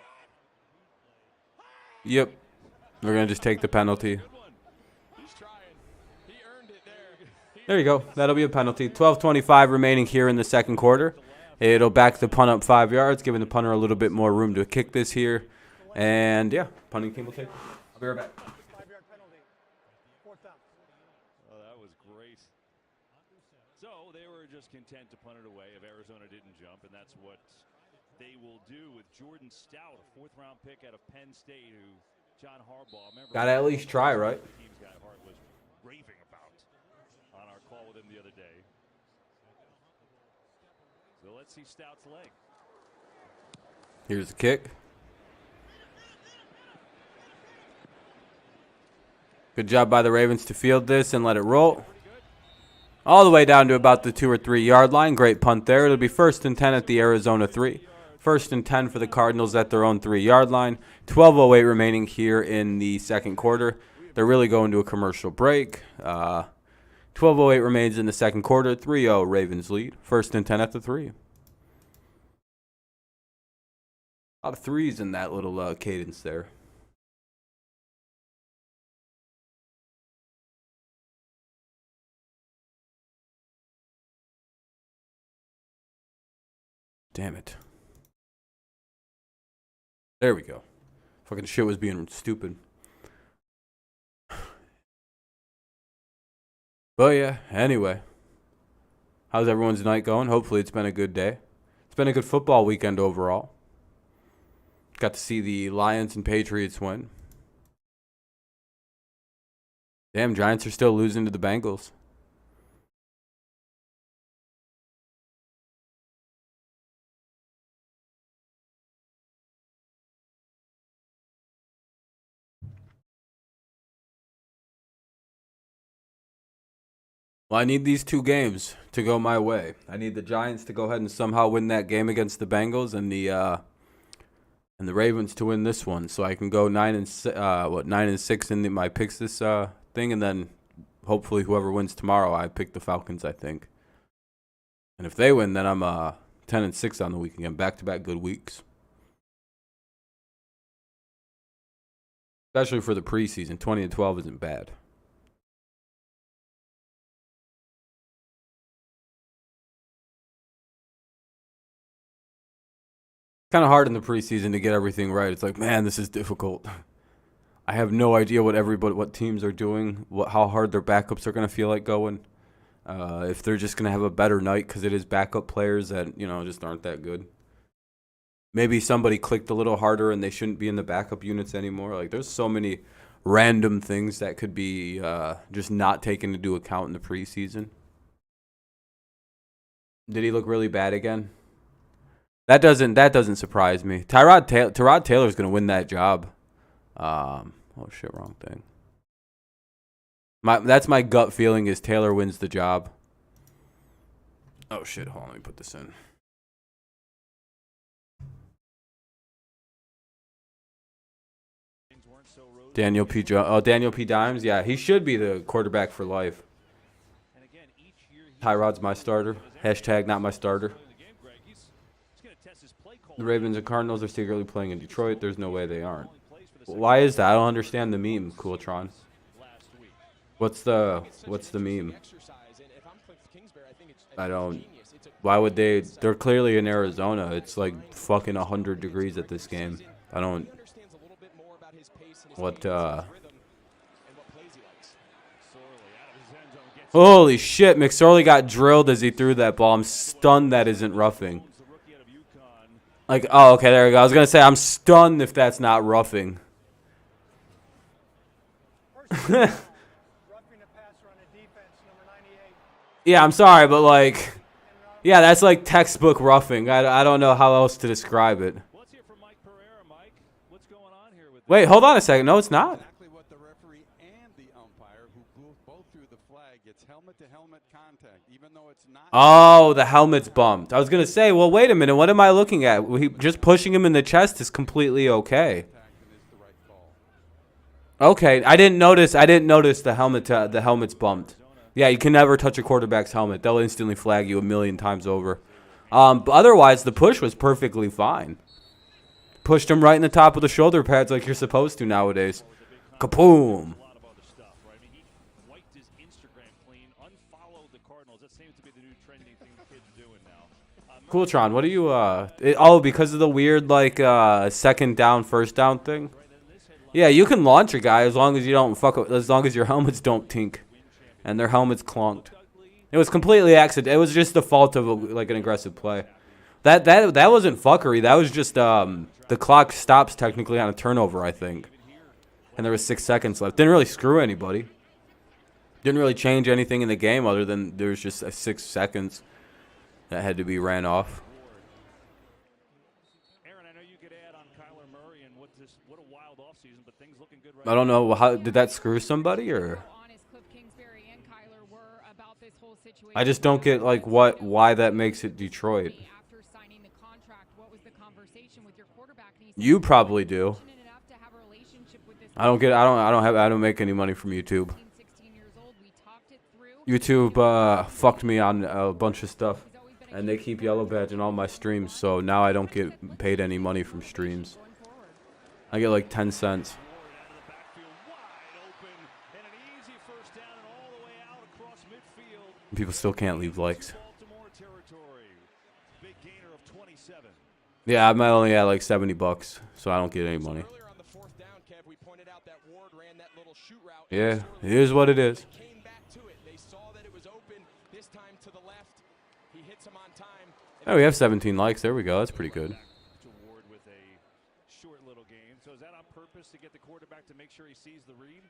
Speaker 1: Yep. They're going to just take the penalty.
Speaker 4: He's trying. He earned it there.
Speaker 1: There you go. That'll be a penalty. 12:25 remaining here in the second quarter. It'll back the punt up 5 yards, giving the punter a little bit more room to kick this here. And, yeah, punting team will take it. I'll be right back.
Speaker 5: 5-yard penalty. 4th down.
Speaker 6: Oh, that was great. So they were just content to punt it away if Arizona didn't jump, and that's what they will do with Jordan Stout, a 4th-round pick out of Penn State, who John Harbaugh.
Speaker 1: Gotta at least try, right?
Speaker 6: The team's guy Hart was raving about on our call with him the other day. So let's see Stout's leg.
Speaker 1: Here's the kick. Good job by the Ravens to field this and let it roll. All the way down to about the 2 or 3 yard line. Great punt there. It'll be 1st and 10 at the Arizona 3. 1st and 10 for the Cardinals at their own 3 yard line. 12:08 remaining here in the second quarter. They're really going to a commercial break. 12:08 remains in the second quarter. 3-0 Ravens lead. 1st and 10 at the 3. A lot of threes in that little cadence there. Damn it. There we go. Fucking shit was being stupid. But yeah, anyway. How's everyone's night going? Hopefully it's been a good day. It's been a good football weekend overall. Got to see the Lions and Patriots win. Damn, Giants are still losing to the Bengals. Well, I need these 2 games to go my way. I need the Giants to go ahead and somehow win that game against the Bengals, and the Ravens to win this one, so I can go 9-6 in my picks this thing, and then hopefully whoever wins tomorrow, I pick the Falcons, I think. And if they win, then I'm 10-6 on the week again, back-to-back good weeks. Especially for the preseason, 20-12 isn't bad. Kind of hard in the preseason to get everything right. It's like, man, this is difficult. I have no idea what teams are doing, how hard their backups are going to feel like going. If they're just going to have a better night because it is backup players that, just aren't that good. Maybe somebody clicked a little harder and they shouldn't be in the backup units anymore. Like, there's so many random things that could be just not taken into account in the preseason. Did he look really bad again? That doesn't surprise me. Tyrod Taylor's going to win that job. Oh shit, wrong thing. That's my gut feeling is Taylor wins the job. Oh shit, hold on, let me put this in. Daniel P. Dimes, yeah, he should be the quarterback for life. Tyrod's my starter. Hashtag not my starter. The Ravens and Cardinals are secretly playing in Detroit. There's no way they aren't. Why is that? I don't understand the meme, Cooltron. What's the meme? I don't. Why would they? They're clearly in Arizona. It's like fucking 100 degrees at this game. I don't. What? Holy shit! McSorley got drilled as he threw that ball. I'm stunned that isn't roughing. Like, oh, okay, there we go. I was going to say, I'm stunned if that's not roughing. Yeah, I'm sorry, but, like, yeah, that's like textbook roughing. I don't know how else to describe it. Wait, hold on a second. No, it's not. Oh, the helmet's bumped. I was going to say, well, wait a minute. What am I looking at? Just pushing him in the chest is completely okay. Okay, I didn't notice the helmet's bumped. Yeah, you can never touch a quarterback's helmet. They'll instantly flag you 1,000,000 times over. But otherwise, the push was perfectly fine. Pushed him right in the top of the shoulder pads like you're supposed to nowadays. Kaboom. Cooltron, what are you, because of the weird, like, second down, first down thing? Yeah, you can launch a guy as long as you don't as long as your helmets don't tink. And their helmets clonked. It was completely accident. It was just the fault of, an aggressive play. That wasn't fuckery. That was just, the clock stops technically on a turnover, I think. And there was 6 seconds left. Didn't really screw anybody. Didn't really change anything in the game other than there was just 6 seconds that had to be ran off. I don't know. How did that screw somebody, or? I just don't get like why that makes it Detroit. You probably do. I don't make any money from YouTube. YouTube fucked me on a bunch of stuff, and they keep yellow badging all my streams, so now I don't get paid any money from streams. I get like 10 cents. People still can't leave likes. Yeah, I'm only at like $70, so I don't get any money. Yeah, it is what it is. Oh, we have 17 likes. There we go. That's pretty good.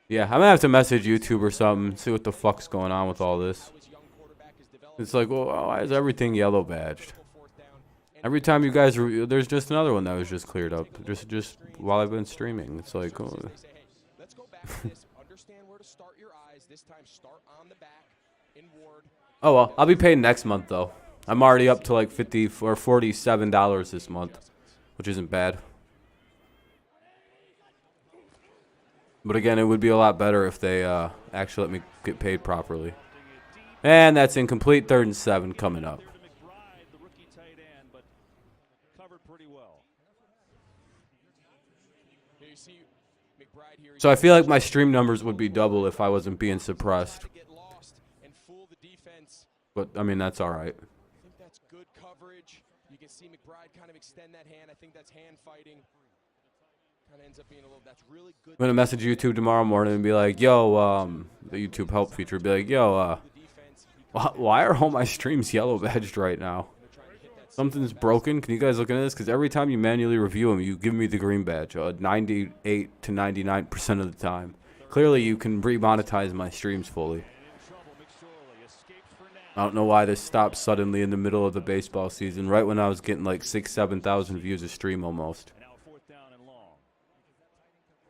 Speaker 1: Yeah, I'm gonna have to message YouTube or something, see what the fuck's going on with all this. It's like, well, why is everything yellow badged? Every time you guys, there's just another one that was just cleared up, just while I've been streaming. It's like, oh. Oh well, I'll be paid next month though. I'm already up to like $50 or $47 this month, which isn't bad. But again, it would be a lot better if they actually let me get paid properly. And that's incomplete. 3rd and 7 coming up. So I feel like my stream numbers would be double if I wasn't being suppressed. But I mean, that's all right.
Speaker 4: I think that's good coverage. You can see McBride kind of extend that hand. I think that's hand fighting. Kind of ends up being a little. That's really good.
Speaker 1: I'm gonna message YouTube tomorrow morning and be like, "Yo, the YouTube help feature, be like, yo, why are all my streams yellow badged right now? Something's broken. Can you guys look into this? Because every time you manually review them, you give me the green badge 98 to 99% of the time. Clearly, you can re-monetize my streams fully. I don't know why this stopped suddenly in the middle of the baseball season, right when I was getting like 6,000-7,000 views a stream almost.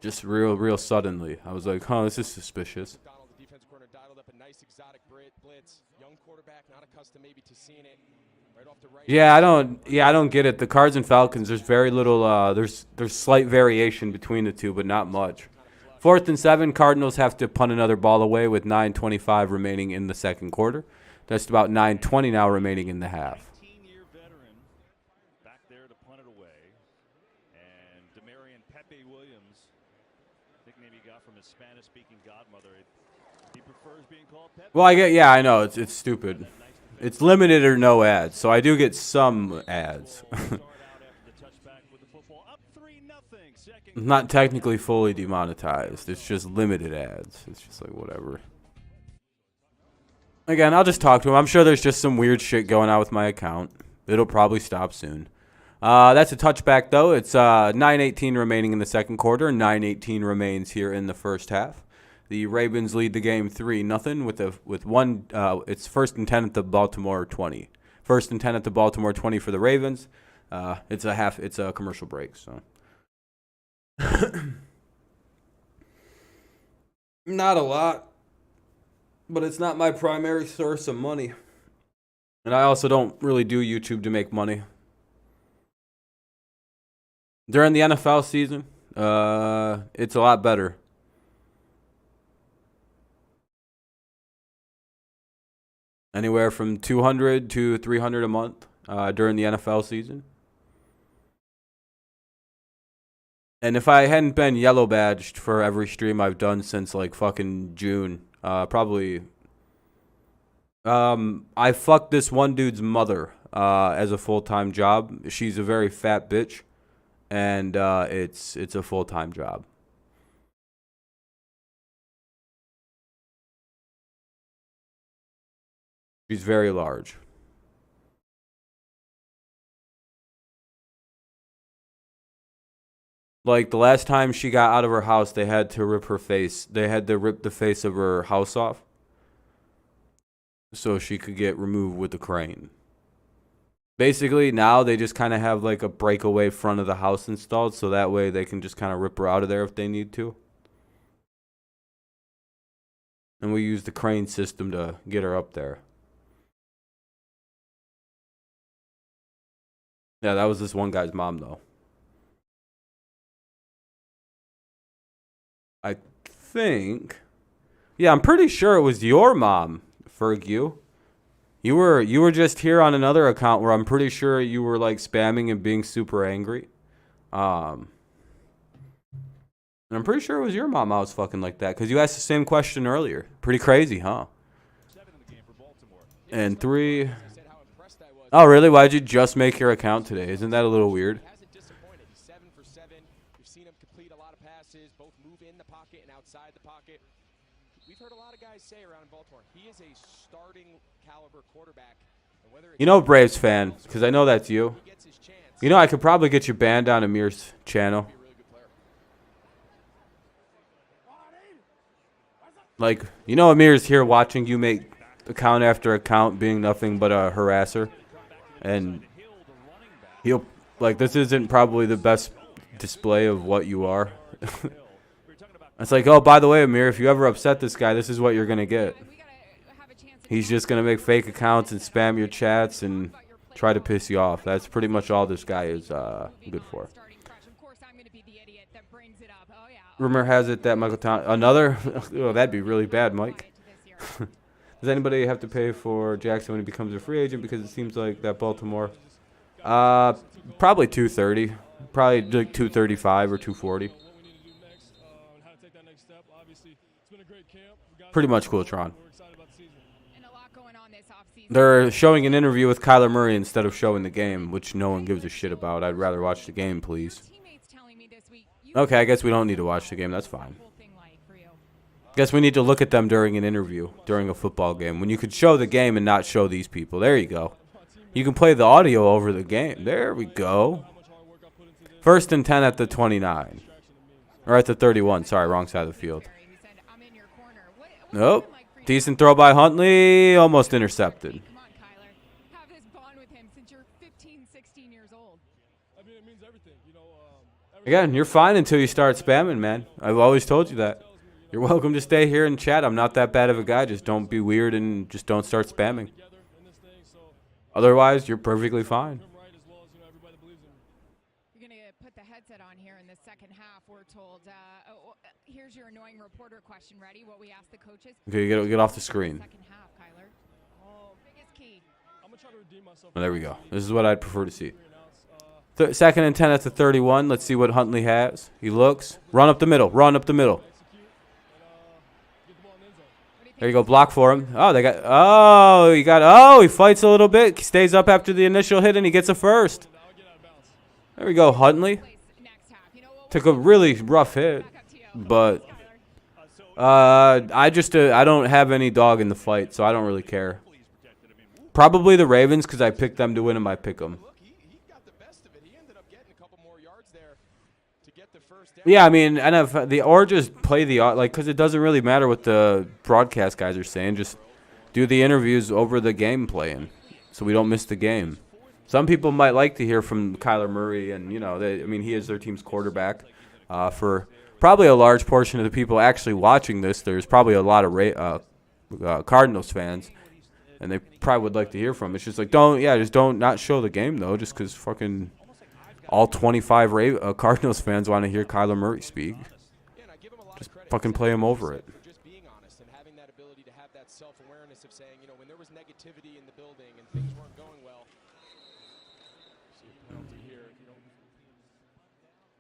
Speaker 1: Just real suddenly. I was like, huh, this is suspicious. Yeah, I don't get it. The Cards and Falcons, there's very little there's slight variation between the two, but not much. 4th and 7, Cardinals have to punt another ball away with 9:25 remaining in the second quarter. That's about 9:20 now remaining in the half. Well, I know it's stupid. It's limited or no ads, so I do get some ads. Not technically fully demonetized. It's just limited ads. It's just like whatever. Again, I'll just talk to him. I'm sure there's just some weird shit going on with my account. It'll probably stop soon. That's a touchback, though. It's 9:18 remaining in the second quarter. 9:18 remains here in the first half. The Ravens lead the game 3-0 with one. It's 1st and 10 at the Baltimore 20. 1st and 10 at the Baltimore 20 for the Ravens. It's a commercial break. So not a lot, but it's not my primary source of money, and I also don't really do YouTube to make money. During the NFL season, it's a lot better. Anywhere from $200 to $300 a month during the NFL season. And if I hadn't been yellow badged for every stream I've done since like fucking June, probably. I fucked this one dude's mother as a full-time job. She's a very fat bitch, and it's a full-time job. She's very large. Like the last time she got out of her house, they had to rip her face. They had to rip the face of her house off so she could get removed with the crane. Basically, now they just kind of have like a breakaway front of the house installed, so that way they can just kind of rip her out of there if they need to. And we use the crane system to get her up there. Yeah, that was this one guy's mom, though. I think... Yeah, I'm pretty sure it was your mom, Ferg, you. You were just here on another account where I'm pretty sure you were, like, spamming and being super angry. And I'm pretty sure it was your mom I was fucking like that, because you asked the same question earlier. Pretty crazy, huh? And 3... Oh, really? Why'd you just make your account today? Isn't that a little weird?
Speaker 4: Hasn't disappointed. He's 7 for 7. We've seen him complete a lot of passes, both move in the pocket and outside the pocket. We've heard a lot of guys say around Baltimore, he is a starting caliber quarterback. And whether
Speaker 1: You know, Braves fan, because I know that's you.
Speaker 4: he gets his chance,
Speaker 1: You know, I could probably get you banned on Amir's channel.
Speaker 4: he'll be a really good player.
Speaker 1: Like, you know, Amir's here watching you make account after account being nothing but a harasser. And he'll, like, this isn't probably the best display of what you are. It's like, oh, by the way, Amir, if you ever upset this guy, this is what you're going to get. He's just going to make fake accounts and spam your chats and try to piss you off. That's pretty much all this guy is good for. Rumor has it that Michael Thomas, another, oh, that'd be really bad, Mike. Does anybody have to pay for Jackson when he becomes a free agent? Because it seems like that Baltimore, probably 230, probably like 235 or 240. Pretty much cool, Tron. They're showing an interview with Kyler Murray instead of showing the game, which no one gives a shit about. I'd rather watch the game, please. Okay, I guess we don't need to watch the game. That's fine. Guess we need to look at them during an interview, during a football game, when you could show the game and not show these people. There you go. You can play the audio over the game. There we go. 1st and 10 at the 29. Or at the 31. Sorry, wrong side of the field. Nope. Decent throw by Huntley. Almost intercepted. Again, you're fine until you start spamming, man. I've always told you that. You're welcome to stay here and chat. I'm not that bad of a guy. Just don't be weird and just don't start spamming. Otherwise, you're perfectly fine.
Speaker 3: You're going to put the headset on here in the second half. We're told, here's your annoying reporter question. Ready? What we asked the coaches.
Speaker 1: Okay, get off the screen.
Speaker 3: Second half, Kyler. Biggest key.
Speaker 1: Oh, there we go. This is what I'd prefer to see. 2nd and 10 at the 31. Let's see what Huntley has. He looks. Run up the middle. Run up the middle. There you go. Block for him. Oh, they got. Oh, he got. Oh, he fights a little bit. He stays up after the initial hit, and he gets a first. There we go. Huntley took a really rough hit, but I don't have any dog in the fight, so I don't really care. Probably the Ravens because I picked them to win in my pick 'em. Yeah, I mean, or just play because it doesn't really matter what the broadcast guys are saying. Just do the interviews over the game playing, so we don't miss the game. Some people might like to hear from Kyler Murray, and he is their team's quarterback. For probably a large portion of the people actually watching this, there's probably a lot of Cardinals fans, and they probably would like to hear from him. It's just like just don't not show the game though, just because fucking. All 25 Cardinals fans want to hear Kyler Murray speak. Just fucking play him over it.
Speaker 4: Just being honest and having that ability to have that self-awareness of saying, when there was negativity in the building and things weren't going well.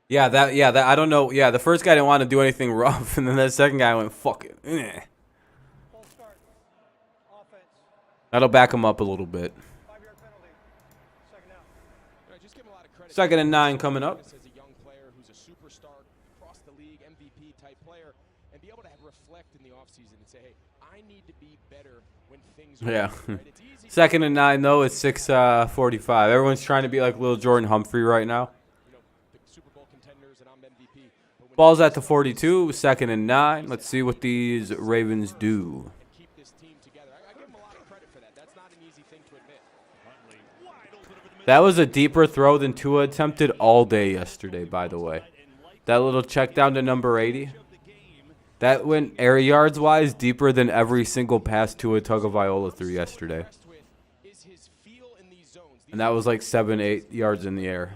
Speaker 1: Yeah, I don't know. Yeah, the first guy didn't want to do anything rough, and then the second guy went, fuck it. That'll back him up a little bit. 2nd and 9 coming up.
Speaker 4: As a young player who's a superstar, across the league, MVP type player, and be able to reflect in the offseason and say, hey, I need to be better when things are
Speaker 1: yeah.
Speaker 4: right? It's easy
Speaker 1: 2nd and 9 though. It's 6:45. Everyone's trying to be like little Jordan Humphrey right now.
Speaker 4: the Super Bowl contenders and I'm MVP.
Speaker 1: Ball's at the 42. 2nd and 9. Let's see what these Ravens do.
Speaker 4: Keep this team together. I give them a lot of credit for that. That's not an easy thing to admit.
Speaker 1: That was a deeper throw than Tua attempted all day yesterday, by the way. That little check down to number 80. That went air yards wise deeper than every single pass Tua Tagovailoa threw yesterday. And that was like 7-8 yards in the air.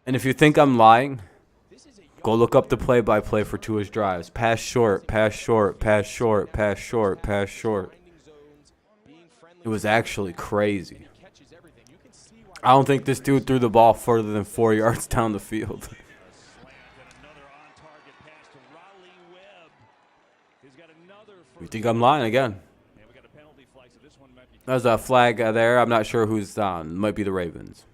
Speaker 1: And if you think I'm lying, go look up the play-by-play for Tua's drives. Pass short, pass short, pass short, pass short, pass short. It was actually crazy. I don't think this dude threw the ball further than 4 yards down the field. You think I'm lying again? There's a flag there. I'm not sure who's on. Might be the Ravens.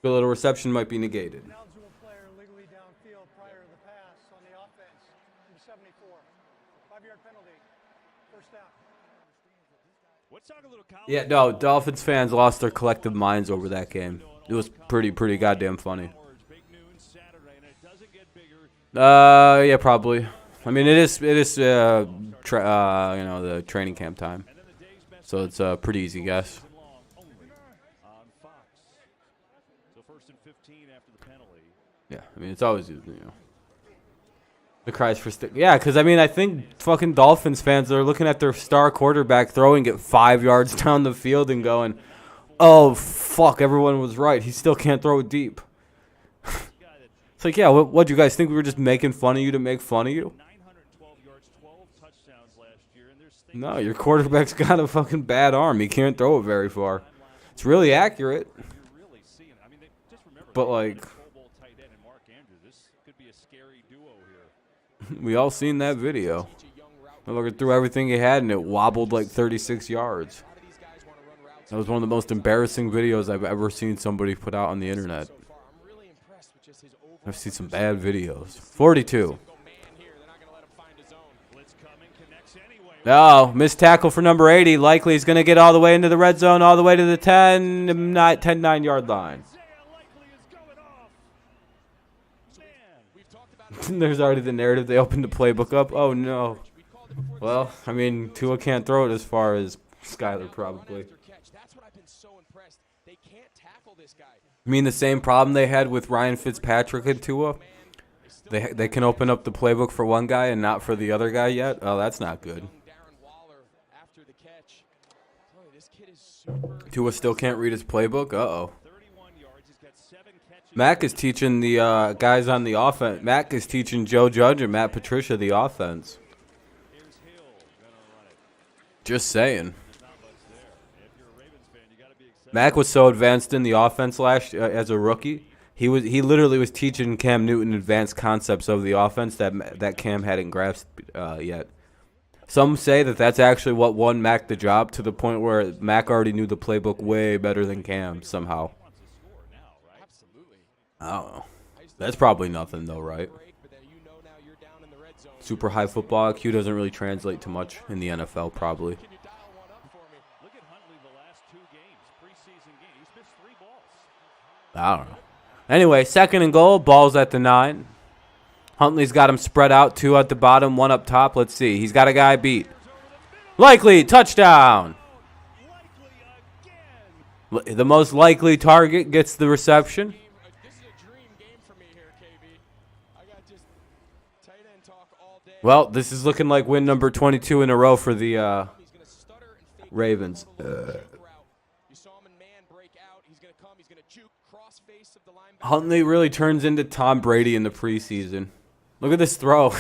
Speaker 1: The little reception might be negated.
Speaker 5: Eligible player legally downfield prior to the pass on the offense. Number 74. 5-yard penalty. First down.
Speaker 1: Yeah, no, Dolphins fans lost their collective minds over that game. It was pretty goddamn funny. Yeah, probably. I mean, it is, you know, the training camp time. So it's a pretty easy guess. Yeah, I mean, it's always, you know, the cries for stick. Yeah, because, I mean, I think fucking Dolphins fans are looking at their star quarterback throwing it 5 yards down the field and going, oh, fuck, everyone was right. He still can't throw it deep. It's like, yeah, what do you guys think? We were just making fun of you to make fun of you? No, your quarterback's got a fucking bad arm. He can't throw it very far. It's really accurate. But, like, we all seen that video. Motherfucker threw everything he had and it wobbled like 36 yards. That was one of the most embarrassing videos I've ever seen somebody put out on the internet. I've seen some bad videos. 42. Oh, missed tackle for number 80. Likely he's going to get all the way into the red zone, all the way to the 9-yard line. There's already the narrative. They opened the playbook up. Oh, no. Well, I mean, Tua can't throw it as far as Skyler probably. You mean the same problem they had with Ryan Fitzpatrick and Tua? They can open up the playbook for one guy and not for the other guy yet? Oh, that's not good. Tua still can't read his playbook? Uh-oh. Mac is teaching the guys on the offense. Mac is teaching Joe Judge and Matt Patricia the offense. Just saying. Mac was so advanced in the offense as a rookie. He literally was teaching Cam Newton advanced concepts of the offense that Cam hadn't grasped yet. Some say that that's actually what won Mac the job, to the point where Mac already knew the playbook way better than Cam somehow. I don't know. That's probably nothing though, right? Super high football IQ doesn't really translate to much in the NFL, probably. I don't know. Anyway, 2nd and goal. Ball's at the 9. Huntley's got him spread out. 2 at the bottom, 1 up top. Let's see. He's got a guy beat. Likely. Touchdown. The most likely target gets the reception. Well, this is looking like win number 22 in a row for the Ravens. Huntley really turns into Tom Brady in the preseason. Look at this throw.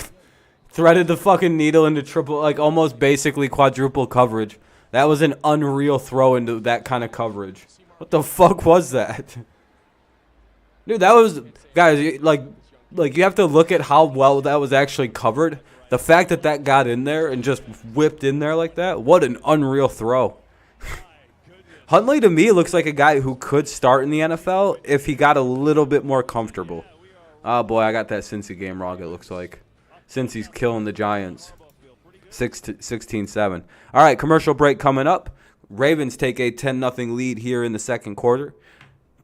Speaker 1: Threaded the fucking needle into triple, like almost basically quadruple coverage. That was an unreal throw into that kind of coverage. What the fuck was that? Dude, that was, guys, like you have to look at how well that was actually covered. The fact that that got in there and just whipped in there like that, what an unreal throw. Huntley, to me, looks like a guy who could start in the NFL if he got a little bit more comfortable. Oh, boy, I got that Cincy game wrong, it looks like. Cincy's killing the Giants. 16-7. All right, commercial break coming up. Ravens take a 10-0 lead here in the second quarter.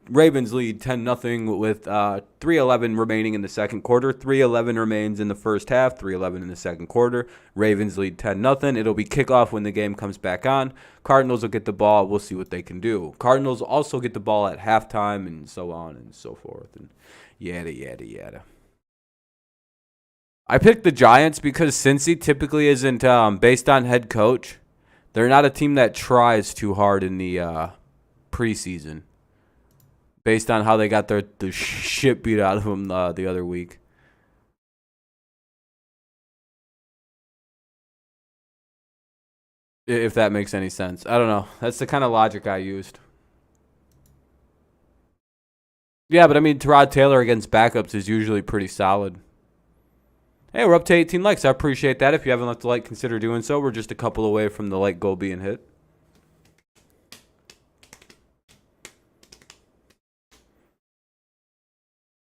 Speaker 1: Ravens lead 10-0 with 3:11 remaining in the second quarter. 3:11 remains in the first half. 3:11 in the second quarter. Ravens lead 10-0. It'll be kickoff when the game comes back on. Cardinals will get the ball. We'll see what they can do. Cardinals also get the ball at halftime, and so on and so forth, and yada, yada, yada. I picked the Giants because Cincy typically isn't based on head coach. They're not a team that tries too hard in the preseason, based on how they got the shit beat out of them the other week. If that makes any sense. I don't know. That's the kind of logic I used. Yeah, but I mean, Tyrod Taylor against backups is usually pretty solid. Hey, we're up to 18 likes. I appreciate that. If you haven't left a like, consider doing so. We're just a couple away from the like goal being hit.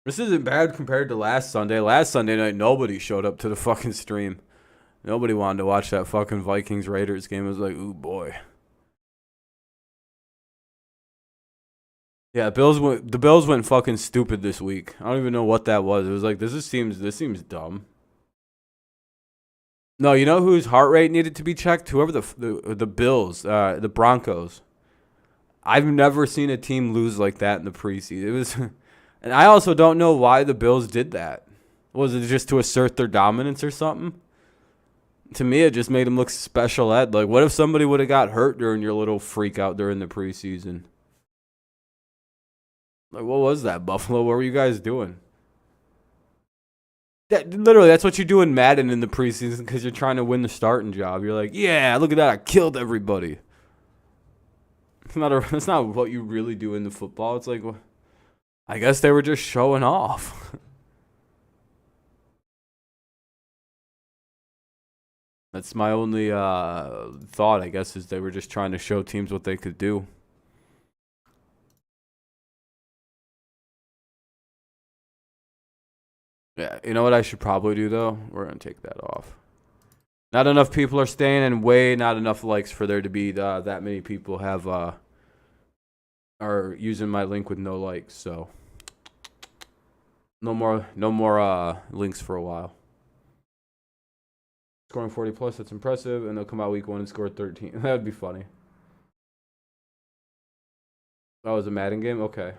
Speaker 1: This isn't bad compared to last Sunday. Last Sunday night, nobody showed up to the fucking stream. Nobody wanted to watch that fucking Vikings-Raiders game. It was like, ooh, boy. Yeah, the Bills went fucking stupid this week. I don't even know what that was. It was like, this seems dumb. No, you know whose heart rate needed to be checked? Whoever the Bills, the Broncos. I've never seen a team lose like that in the preseason. It was, and I also don't know why the Bills did that. Was it just to assert their dominance or something? To me, it just made them look special ed. Like, what if somebody would have got hurt during your little freak out during the preseason? Like, what was that, Buffalo? What were you guys doing? Literally, that's what you do in Madden in the preseason because you're trying to win the starting job. You're like, yeah, look at that. I killed everybody. That's not what you really do in the football. It's like, well, I guess they were just showing off. That's my only thought, I guess, is they were just trying to show teams what they could do. Yeah, you know what I should probably do, though? We're going to take that off. Not enough people are staying, and way not enough likes for there to be that many people are using my link with no likes. So no more links for a while. Scoring 40 plus, that's impressive, and they'll come out week 1 and score 13. That would be funny. That was a Madden game? Okay.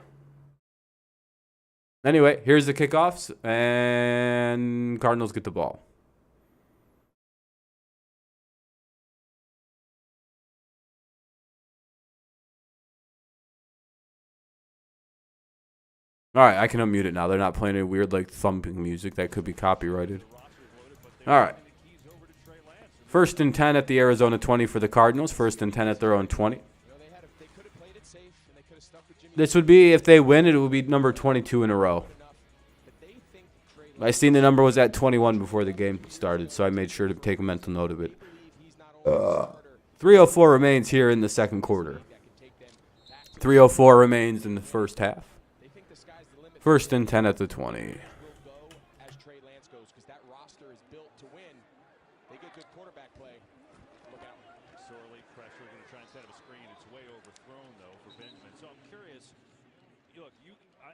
Speaker 1: Anyway, here's the kickoffs, and Cardinals get the ball. All right, I can unmute it now. They're not playing any weird, like, thumping music that could be copyrighted. All right. 1st and 10 at the Arizona 20 for the Cardinals. 1st and 10 at their own 20. This would be, if they win, it would be number 22 in a row. I seen the number was at 21 before the game started, so I made sure to take a mental note of it. 3:04 remains here in the second quarter. 3:04 remains in the first half. 1st and 10 at the 20.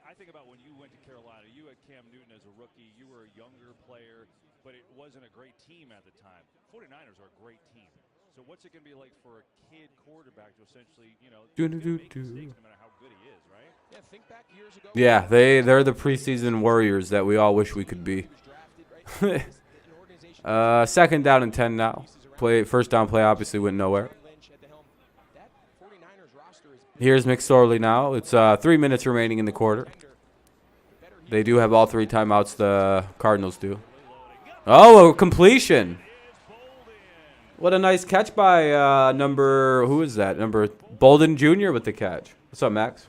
Speaker 6: I think about when you went to Carolina, you had Cam Newton as a rookie. You were a younger player, but it wasn't a great team at the time. 49ers are a great team. So what's it going to be like for a kid quarterback to essentially, make mistakes no matter how good he is, right?
Speaker 4: Yeah, think back years ago.
Speaker 1: Yeah, they're the preseason warriors that we all wish we could be. 2nd down and 10 now. First down play obviously went nowhere. Here's McSorley now. It's 3 minutes remaining in the quarter. They do have all 3 timeouts, the Cardinals do. Oh, a completion. What a nice catch by who is that? Number Bolden Jr. with the catch. What's up, Max?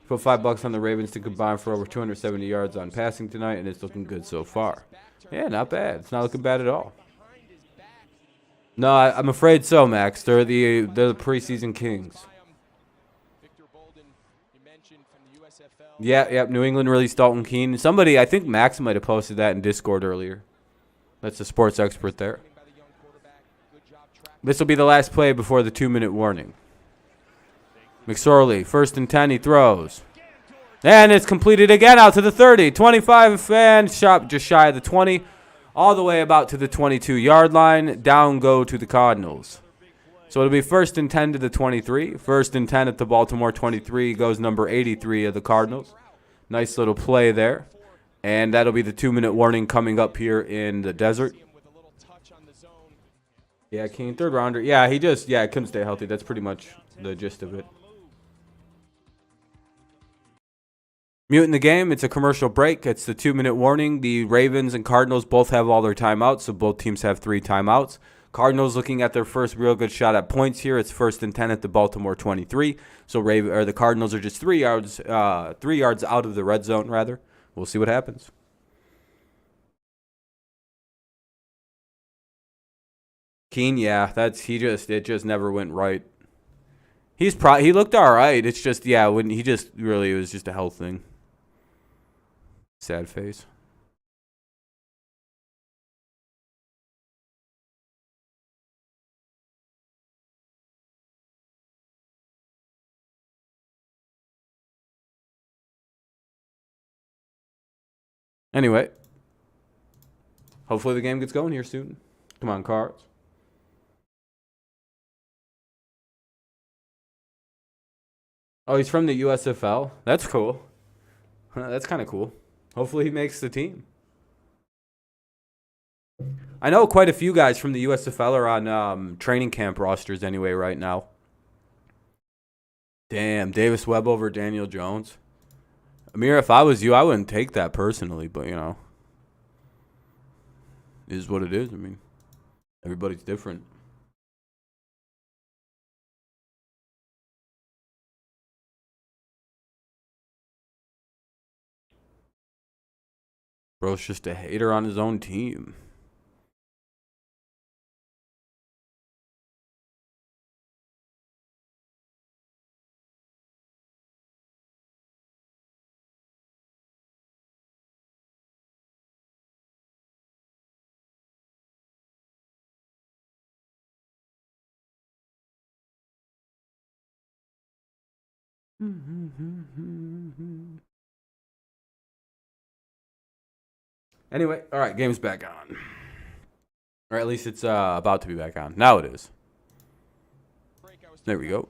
Speaker 1: Put $5 on the Ravens to combine for over 270 yards on passing tonight, and it's looking good so far. Yeah, not bad. It's not looking bad at all. No, I'm afraid so, Max. They're the preseason kings. Yeah, New England released Dalton Keene. Somebody, I think Max might have posted that in Discord earlier. That's a sports expert there. This will be the last play before the 2-minute warning. McSorley, 1st and 10, he throws. And it's completed again out to the 30. 25, and shot just shy of the 20. All the way about to the 22-yard line. Down go to the Cardinals. So it'll be 1st and 10 to the 23. 1st and 10 at the Baltimore 23 goes number 83 of the Cardinals. Nice little play there. And that'll be the 2-minute warning coming up here in the desert. Yeah, Keen, third rounder. Yeah, he couldn't stay healthy. That's pretty much the gist of it. Muting the game. It's a commercial break. It's the 2-minute warning. The Ravens and Cardinals both have all their timeouts, so both teams have 3 timeouts. Cardinals looking at their first real good shot at points here. It's 1st and 10 at the Baltimore 23. So the Cardinals are just 3 yards out of the red zone, rather. We'll see what happens. Keen, yeah, it just never went right. He looked all right. It's just, yeah, it was just a health thing. Sad face. Anyway, hopefully the game gets going here soon. Come on, Cards. Oh, he's from the USFL? That's cool. That's kind of cool. Hopefully he makes the team. I know quite a few guys from the USFL are on training camp rosters anyway right now. Damn, Davis Webb over Daniel Jones. Amir, if I was you, I wouldn't take that personally, but, you know, it is what it is. I mean, everybody's different. Bro's just a hater on his own team. Anyway, all right, game's back on. Or at least it's about to be back on. Now it is. There we go.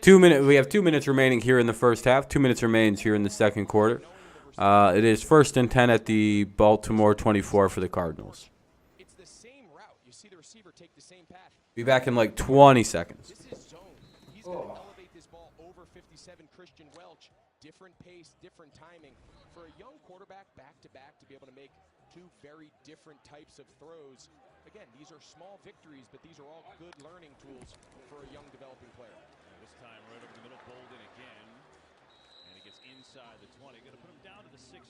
Speaker 1: 2 minutes. We have 2 minutes remaining here in the first half. 2 minutes remains here in the second quarter. It is 1st and 10 at the Baltimore 24 for the Cardinals. Be back in like 20 seconds.
Speaker 4: Different pace, different timing. For a young quarterback back-to-back to be able to make 2 very different types of throws. Again, these are small victories, but these are all good learning tools for a young developing player.
Speaker 6: This time right over the middle, Bolden again. And he gets inside the 20. Going to put him down to the 16.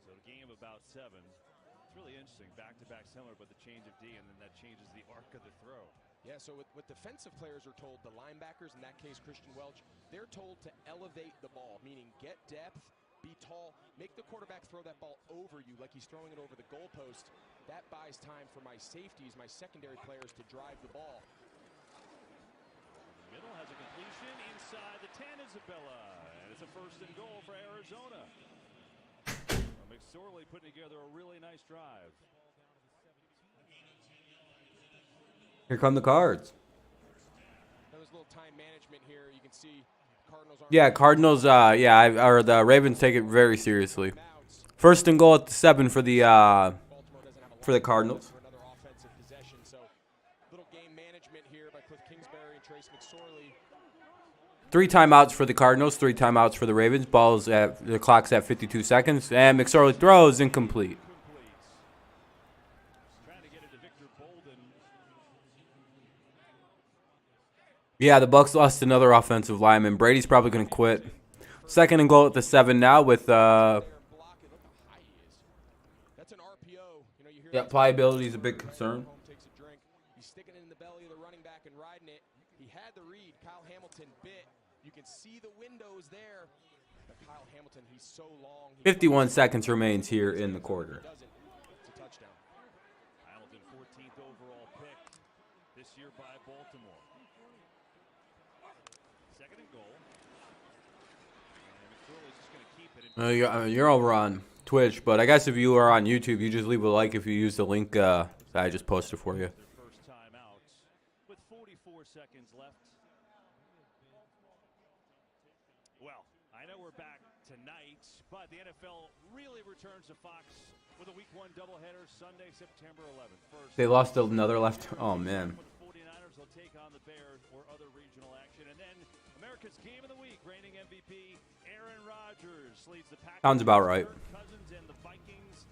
Speaker 6: So the game about 7. It's really interesting. Back-to-back similar, but the change of D, and then that changes the arc of the throw.
Speaker 4: Yeah, so what defensive players are told, the linebackers, in that case Christian Welch, they're told to elevate the ball, meaning get depth, be tall, make the quarterback throw that ball over you like he's throwing it over the goalpost. That buys time for my safeties, my secondary players, to drive the ball.
Speaker 6: The middle has a completion inside the 10, Isabella, and it's a 1st and goal for Arizona. McSorley putting together a really nice drive.
Speaker 1: Here come the Cards.
Speaker 4: There was a little time management here. You can see Cardinals.
Speaker 1: Yeah, Cardinals. Or the Ravens take it very seriously. 1st and goal at the 7 for the Cardinals.
Speaker 4: Another offensive possession. So little game management here by Cliff Kingsbury and Trace McSorley.
Speaker 1: 3 timeouts for the Cardinals. 3 timeouts for the Ravens. The clock's at 52 seconds, and McSorley throws incomplete. Yeah, the Bucs lost another offensive lineman. Brady's probably going to quit. 2nd and goal at the 7 now with
Speaker 4: That's an RPO. You know, you hear
Speaker 1: pliability is a big concern.
Speaker 4: Takes a drink. He's sticking it in the belly of the running back and riding it. He had the read. Kyle Hamilton bit. You can see the windows there. But Kyle Hamilton, he's so long.
Speaker 1: 51 seconds remains here in the quarter.
Speaker 4: It's a touchdown.
Speaker 6: Hamilton, 14th overall pick this year by Baltimore. 2nd and goal. And McSorley's just going to keep it.
Speaker 1: You're over on Twitch, but I guess if you are on YouTube, you just leave a like if you use the link that I just posted for you.
Speaker 6: Their first time out with 44 seconds left. Well, I know we're back tonight, but the NFL really returns to Fox with a Week 1 doubleheader Sunday, September 11th. First,
Speaker 1: They lost another left. Oh, man.
Speaker 6: with the 49ers, they'll take on the Bears or other regional action. And then America's Game of the Week, reigning MVP Aaron Rodgers leads the Packers.
Speaker 1: Sounds about right.
Speaker 6: Cousins and the Vikings.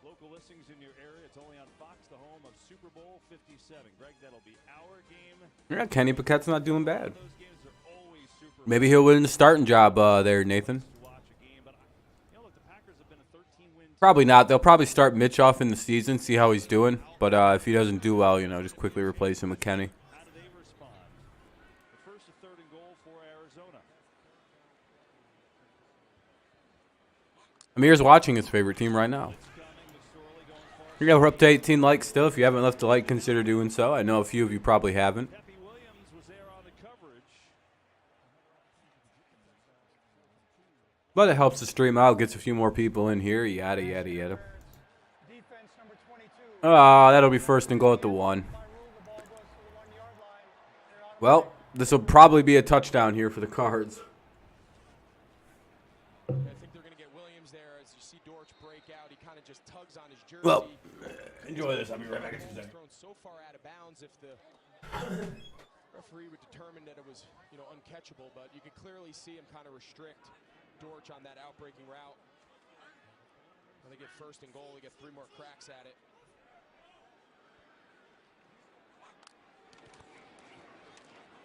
Speaker 6: Local listings in your area. It's only on Fox, the home of Super Bowl 57. Greg, that'll be our game.
Speaker 1: Yeah, Kenny Pickett's not doing bad.
Speaker 6: Those games are always super.
Speaker 1: Maybe he'll win the starting job there, Nathan.
Speaker 6: To watch a game, but look, the Packers have been a 13-win.
Speaker 1: Probably not. They'll probably start Mitch off in the season, see how he's doing. But if he doesn't do well, just quickly replace him with Kenny.
Speaker 6: How do they respond? The first to third and goal for Arizona.
Speaker 1: Amir's watching his favorite team right now. Yeah, we're up to 18 likes still. If you haven't left a like, consider doing so. I know a few of you probably haven't.
Speaker 6: Pepe Williams was there on the coverage.
Speaker 1: But it helps the stream out, gets a few more people in here, yada, yada, yada.
Speaker 5: Defense number 22.
Speaker 1: That'll be first and goal at the 1.
Speaker 5: By rule, the ball goes to the 1 yard line. They're on
Speaker 1: Well, this will probably be a touchdown here for the Cards.
Speaker 4: I think they're going to get Williams there. As you see Dortch break out, he kind of just tugs on his jersey.
Speaker 1: Well, enjoy this. I'll be right back in 2 seconds.
Speaker 4: Thrown so far out of bounds if the referee would determine that it was, uncatchable, but you could clearly see him kind of restrict Dortch on that outbreaking route. When they get first and goal, they get 3 more cracks at it.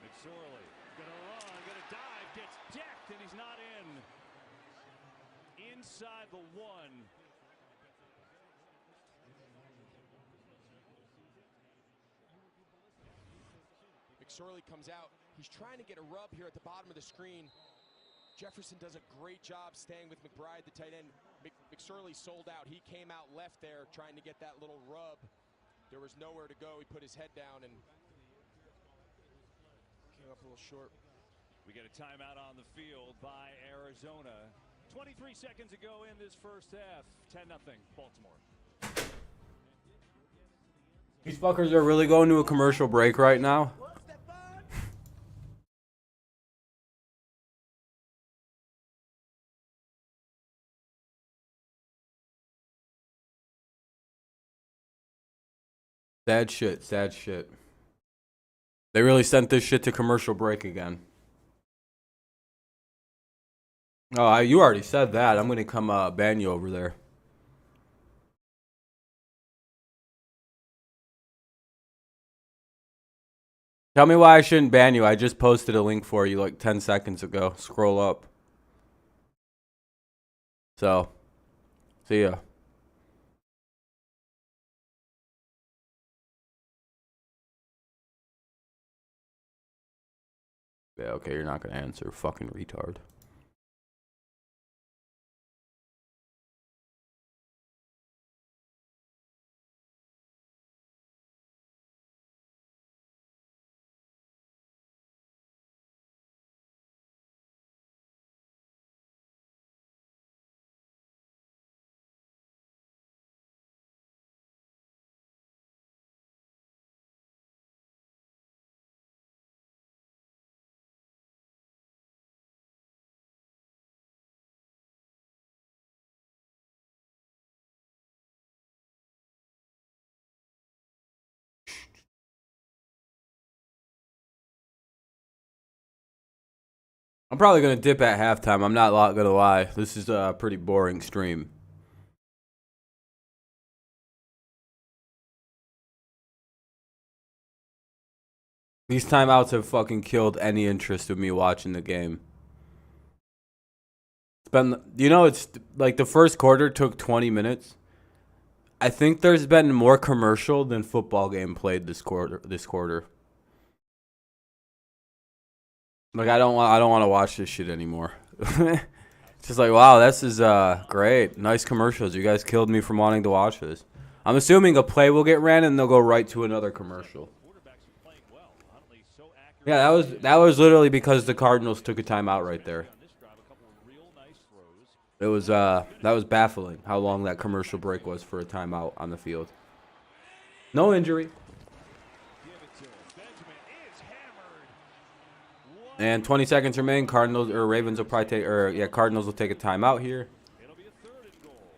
Speaker 6: McSorley gonna run, gonna dive, gets decked, and he's not in. Inside the 1.
Speaker 4: McSorley comes out. He's trying to get a rub here at the bottom of the screen. Jefferson does a great job staying with McBride, the tight end. McSorley sold out. He came out left there trying to get that little rub. There was nowhere to go. He put his head down and came up a little short.
Speaker 6: We get a timeout on the field by Arizona. 23 seconds ago in this first half. 10-0 Baltimore.
Speaker 1: These fuckers are really going to a commercial break right now. Sad shit, sad shit. They really sent this shit to commercial break again. Oh, you already said that. I'm going to come ban you over there. Tell me why I shouldn't ban you. I just posted a link for you like 10 seconds ago. Scroll up. So, see ya. Yeah, okay, you're not going to answer. Fucking retard. I'm probably going to dip at halftime. I'm not going to lie. This is a pretty boring stream. These timeouts have fucking killed any interest of me watching the game. It's been, it's like the first quarter took 20 minutes. I think there's been more commercial than football game played this quarter. Like I don't want to watch this shit anymore. It's just like, wow, this is great. Nice commercials. You guys killed me from wanting to watch this. I'm assuming a play will get ran and they'll go right to another commercial. Yeah, that was literally because the Cardinals took a timeout right there. It was that was baffling how long that commercial break was for a timeout on the field. No injury.
Speaker 6: Benjamin is hammered. What
Speaker 1: And 20 seconds remain. Cardinals or Ravens will probably take, or yeah, Cardinals will take a timeout here.
Speaker 6: It'll be a 3rd and goal.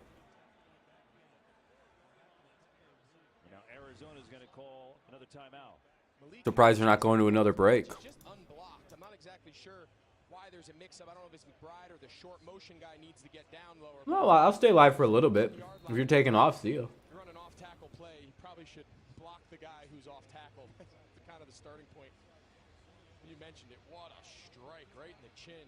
Speaker 6: Now Arizona's going to call another timeout.
Speaker 1: Surprised they're not going to another break.
Speaker 4: Just unblocked. I'm not exactly sure why there's a mix-up. I don't know if it's McBride or the short motion guy needs to get down lower.
Speaker 1: No, I'll stay live for a little bit. If you're taking off, see you.
Speaker 4: If you're on an off-tackle play, you probably should block the guy who's off-tackle. That's kind of the starting point. You mentioned it. What a strike right in the chin.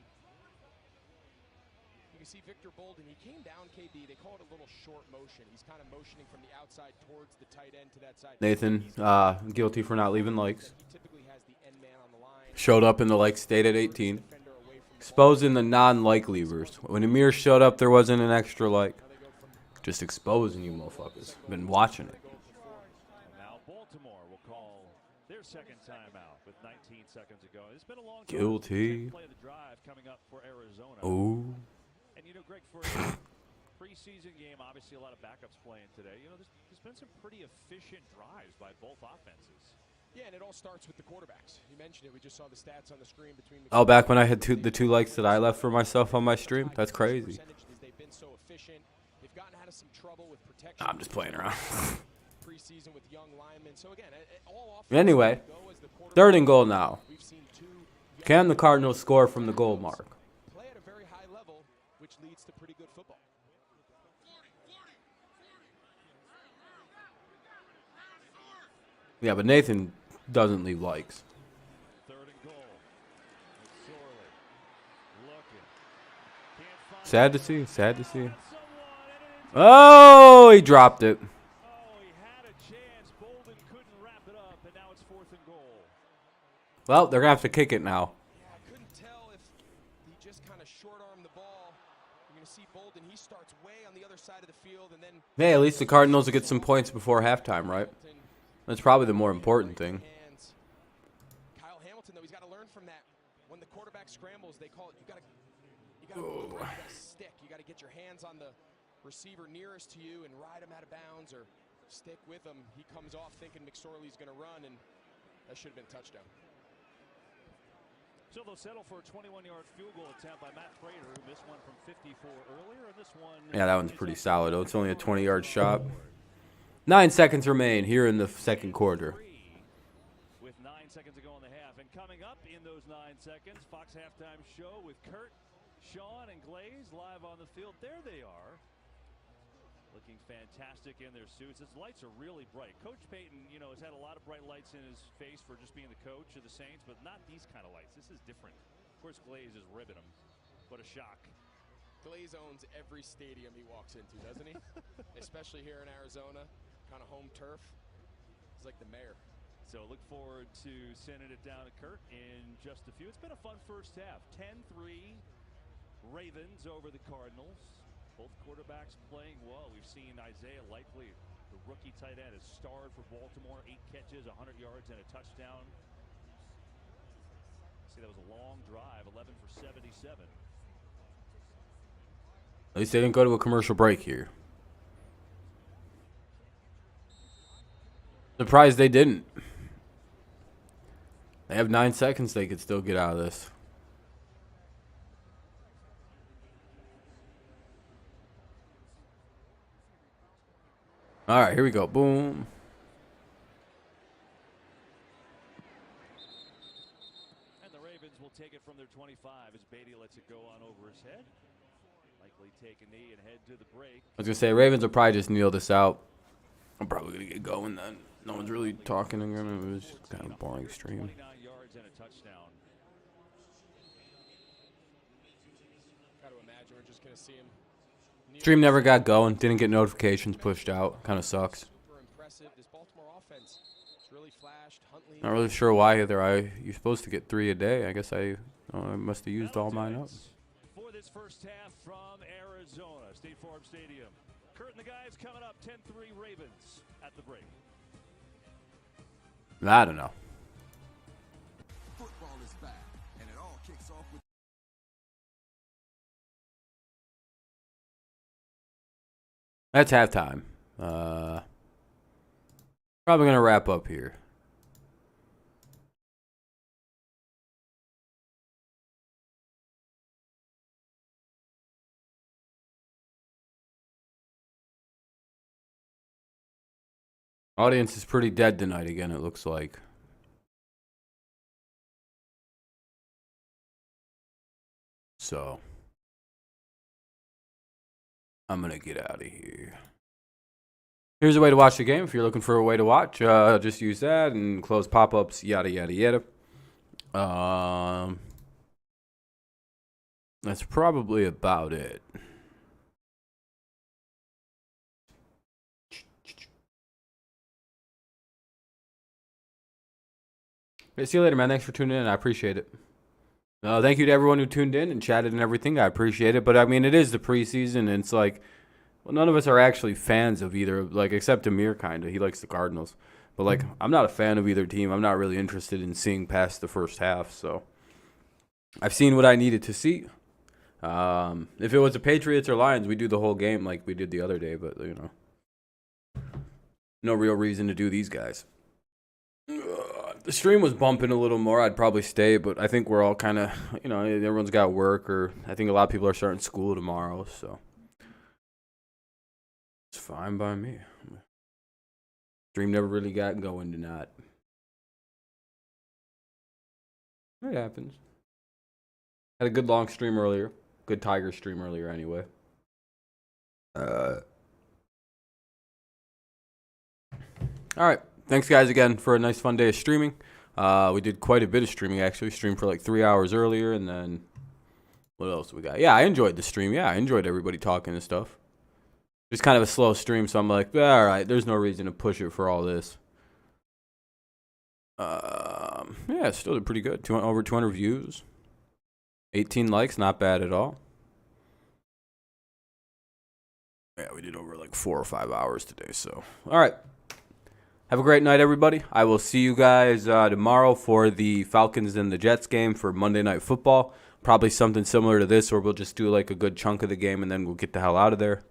Speaker 4: You can see Victor Bolden. He came down, KB. They call it a little short motion. He's kind of motioning from the outside towards the tight end to that side.
Speaker 1: Nathan, guilty for not leaving likes.
Speaker 4: He typically has the end man on the line.
Speaker 1: Showed up in the like state at 18. Exposing the non-like leavers. When Amir showed up, there wasn't an extra like. Just exposing you motherfuckers. Been watching it.
Speaker 6: Now Baltimore will call their 2nd timeout with 19 seconds ago. It's been a long
Speaker 1: Guilty.
Speaker 6: play of the drive coming up for Arizona.
Speaker 1: Ooh.
Speaker 6: And you know, Greg, for a preseason game, obviously a lot of backups playing today. You know, there's been some pretty efficient drives by both offenses.
Speaker 4: Yeah, and it all starts with the quarterbacks. You mentioned it. We just saw the stats on the screen between
Speaker 1: Oh, back when I had the two likes that I left for myself on my stream? That's crazy.
Speaker 4: They've been so efficient. They've gotten out of some trouble with protection.
Speaker 1: I'm just playing around.
Speaker 4: Preseason with young linemen. So again, all
Speaker 1: Anyway, 3rd and goal now.
Speaker 4: We've seen 2
Speaker 1: Can the Cardinals score from the goal mark?
Speaker 4: play at a very high level, which leads to pretty good football.
Speaker 1: Yeah, but Nathan doesn't leave likes.
Speaker 6: 3rd and goal. McSorley looking. Can't find
Speaker 1: Sad to see. Sad to see.
Speaker 6: someone, and it is
Speaker 1: Oh, he dropped it.
Speaker 6: Oh, he had a chance. Bolden couldn't wrap it up, and now it's 4th and goal.
Speaker 1: Well, they're going to have to kick it now.
Speaker 4: Yeah, I couldn't tell if he just kind of short-armed the ball. You're going to see Bolden. He starts way on the other side of the field, and then
Speaker 1: Hey, at least the Cardinals will get some points before halftime, right? That's probably the more important thing.
Speaker 4: hands. Kyle Hamilton, though, he's got to learn from that. When the quarterback scrambles, they call it. You got to stick. You got to get your hands on the receiver nearest to you and ride him out of bounds or stick with him. He comes off thinking McSorley's going to run, and that should have been a touchdown.
Speaker 6: So they'll settle for a 21-yard field goal attempt by Matt Prater, who missed one from 54 earlier, and this one.
Speaker 1: Yeah, that one's pretty solid, though. It's only a 20-yard shot. 9 seconds remain here in the 2nd quarter.
Speaker 6: With 9 seconds to go in the half. And coming up in those 9 seconds, Fox Halftime Show with Kurt, Sean, and Glaze live on the field. There they are. Looking fantastic in their suits. His lights are really bright. Coach Payton, you know, has had a lot of bright lights in his face for just being the coach of the Saints, but not these kind of lights. This is different. Of course, Glaze is ribbing him. What a shock.
Speaker 4: Glaze owns every stadium he walks into, doesn't he? Especially here in Arizona. Kind of home turf. He's like the mayor.
Speaker 6: So look forward to sending it down to Kurt in just a few. It's been a fun first half. 10-3 Ravens over the Cardinals. Both quarterbacks playing well. We've seen Isaiah Likely, the rookie tight end, has starred for Baltimore. 8 catches, 100 yards, and a touchdown. See, that was a long drive, 11 for 77.
Speaker 1: At least they didn't go to a commercial break here. Surprised they didn't. They have 9 seconds. They could still get out of this. All right, here we go. Boom.
Speaker 6: And the Ravens will take it from their 25 as Beatty lets it go on over his head. Likely take a knee and head to the break.
Speaker 1: I was going to say, Ravens will probably just kneel this out. I'm probably going to get going then. No one's really talking again. It was just kind of a boring stream.
Speaker 6: 29 yards and a touchdown.
Speaker 4: Got to imagine we're just going to see him.
Speaker 1: Stream never got going. Didn't get notifications pushed out. Kind of sucks.
Speaker 4: Super impressive. This Baltimore offense is really flashed. Huntley.
Speaker 1: Not really sure why either. You're supposed to get 3 a day. I guess I must have used all mine up.
Speaker 6: For this first half from Arizona, State Farm Stadium. Kurt and the guys coming up 10-3 Ravens at the break.
Speaker 1: I don't know.
Speaker 7: Football is back, and it all kicks off with
Speaker 1: That's halftime. Probably going to wrap up here. Audience is pretty dead tonight again, it looks like. So, I'm going to get out of here. Here's a way to watch the game. If you're looking for a way to watch, just use that and close pop-ups, yada, yada, yada. That's probably about it. Hey, see you later, man. Thanks for tuning in. I appreciate it. Thank you to everyone who tuned in and chatted and everything. I appreciate it. But, I mean, it is the preseason, and it's like, well, none of us are actually fans of either, like, except Amir, kind of. He likes the Cardinals. But, like, I'm not a fan of either team. I'm not really interested in seeing past the first half. So, I've seen what I needed to see. If it was the Patriots or Lions, we do the whole game like we did the other day. But, you know, no real reason to do these guys. The stream was bumping a little more. I'd probably stay, but I think we're all kind of, you know, everyone's got work, or I think a lot of people are starting school tomorrow, so it's fine by me. Stream never really got going tonight. It happens. Had a good long stream earlier. Good Tiger stream earlier anyway. All right. Thanks, guys, again, for a nice, fun day of streaming. We did quite a bit of streaming, actually. Streamed for like 3 hours earlier, and then what else we got? Yeah, I enjoyed the stream. Yeah, I enjoyed everybody talking and stuff. Just kind of a slow stream, so I'm like, all right, there's no reason to push it for all this. Yeah, it still did pretty good. Over 200 views. 18 likes, not bad at all. Yeah, we did over like 4 or 5 hours today, so. All right. Have a great night, everybody. I will see you guys tomorrow for the Falcons and the Jets game for Monday Night Football. Probably something similar to this, or we'll just do like a good chunk of the game, and then we'll get the hell out of there.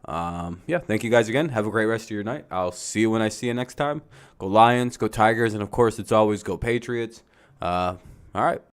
Speaker 1: Yeah, thank you guys again. Have a great rest of your night. I'll see you when I see you next time. Go Lions, go Tigers, and of course, it's always go Patriots. All right.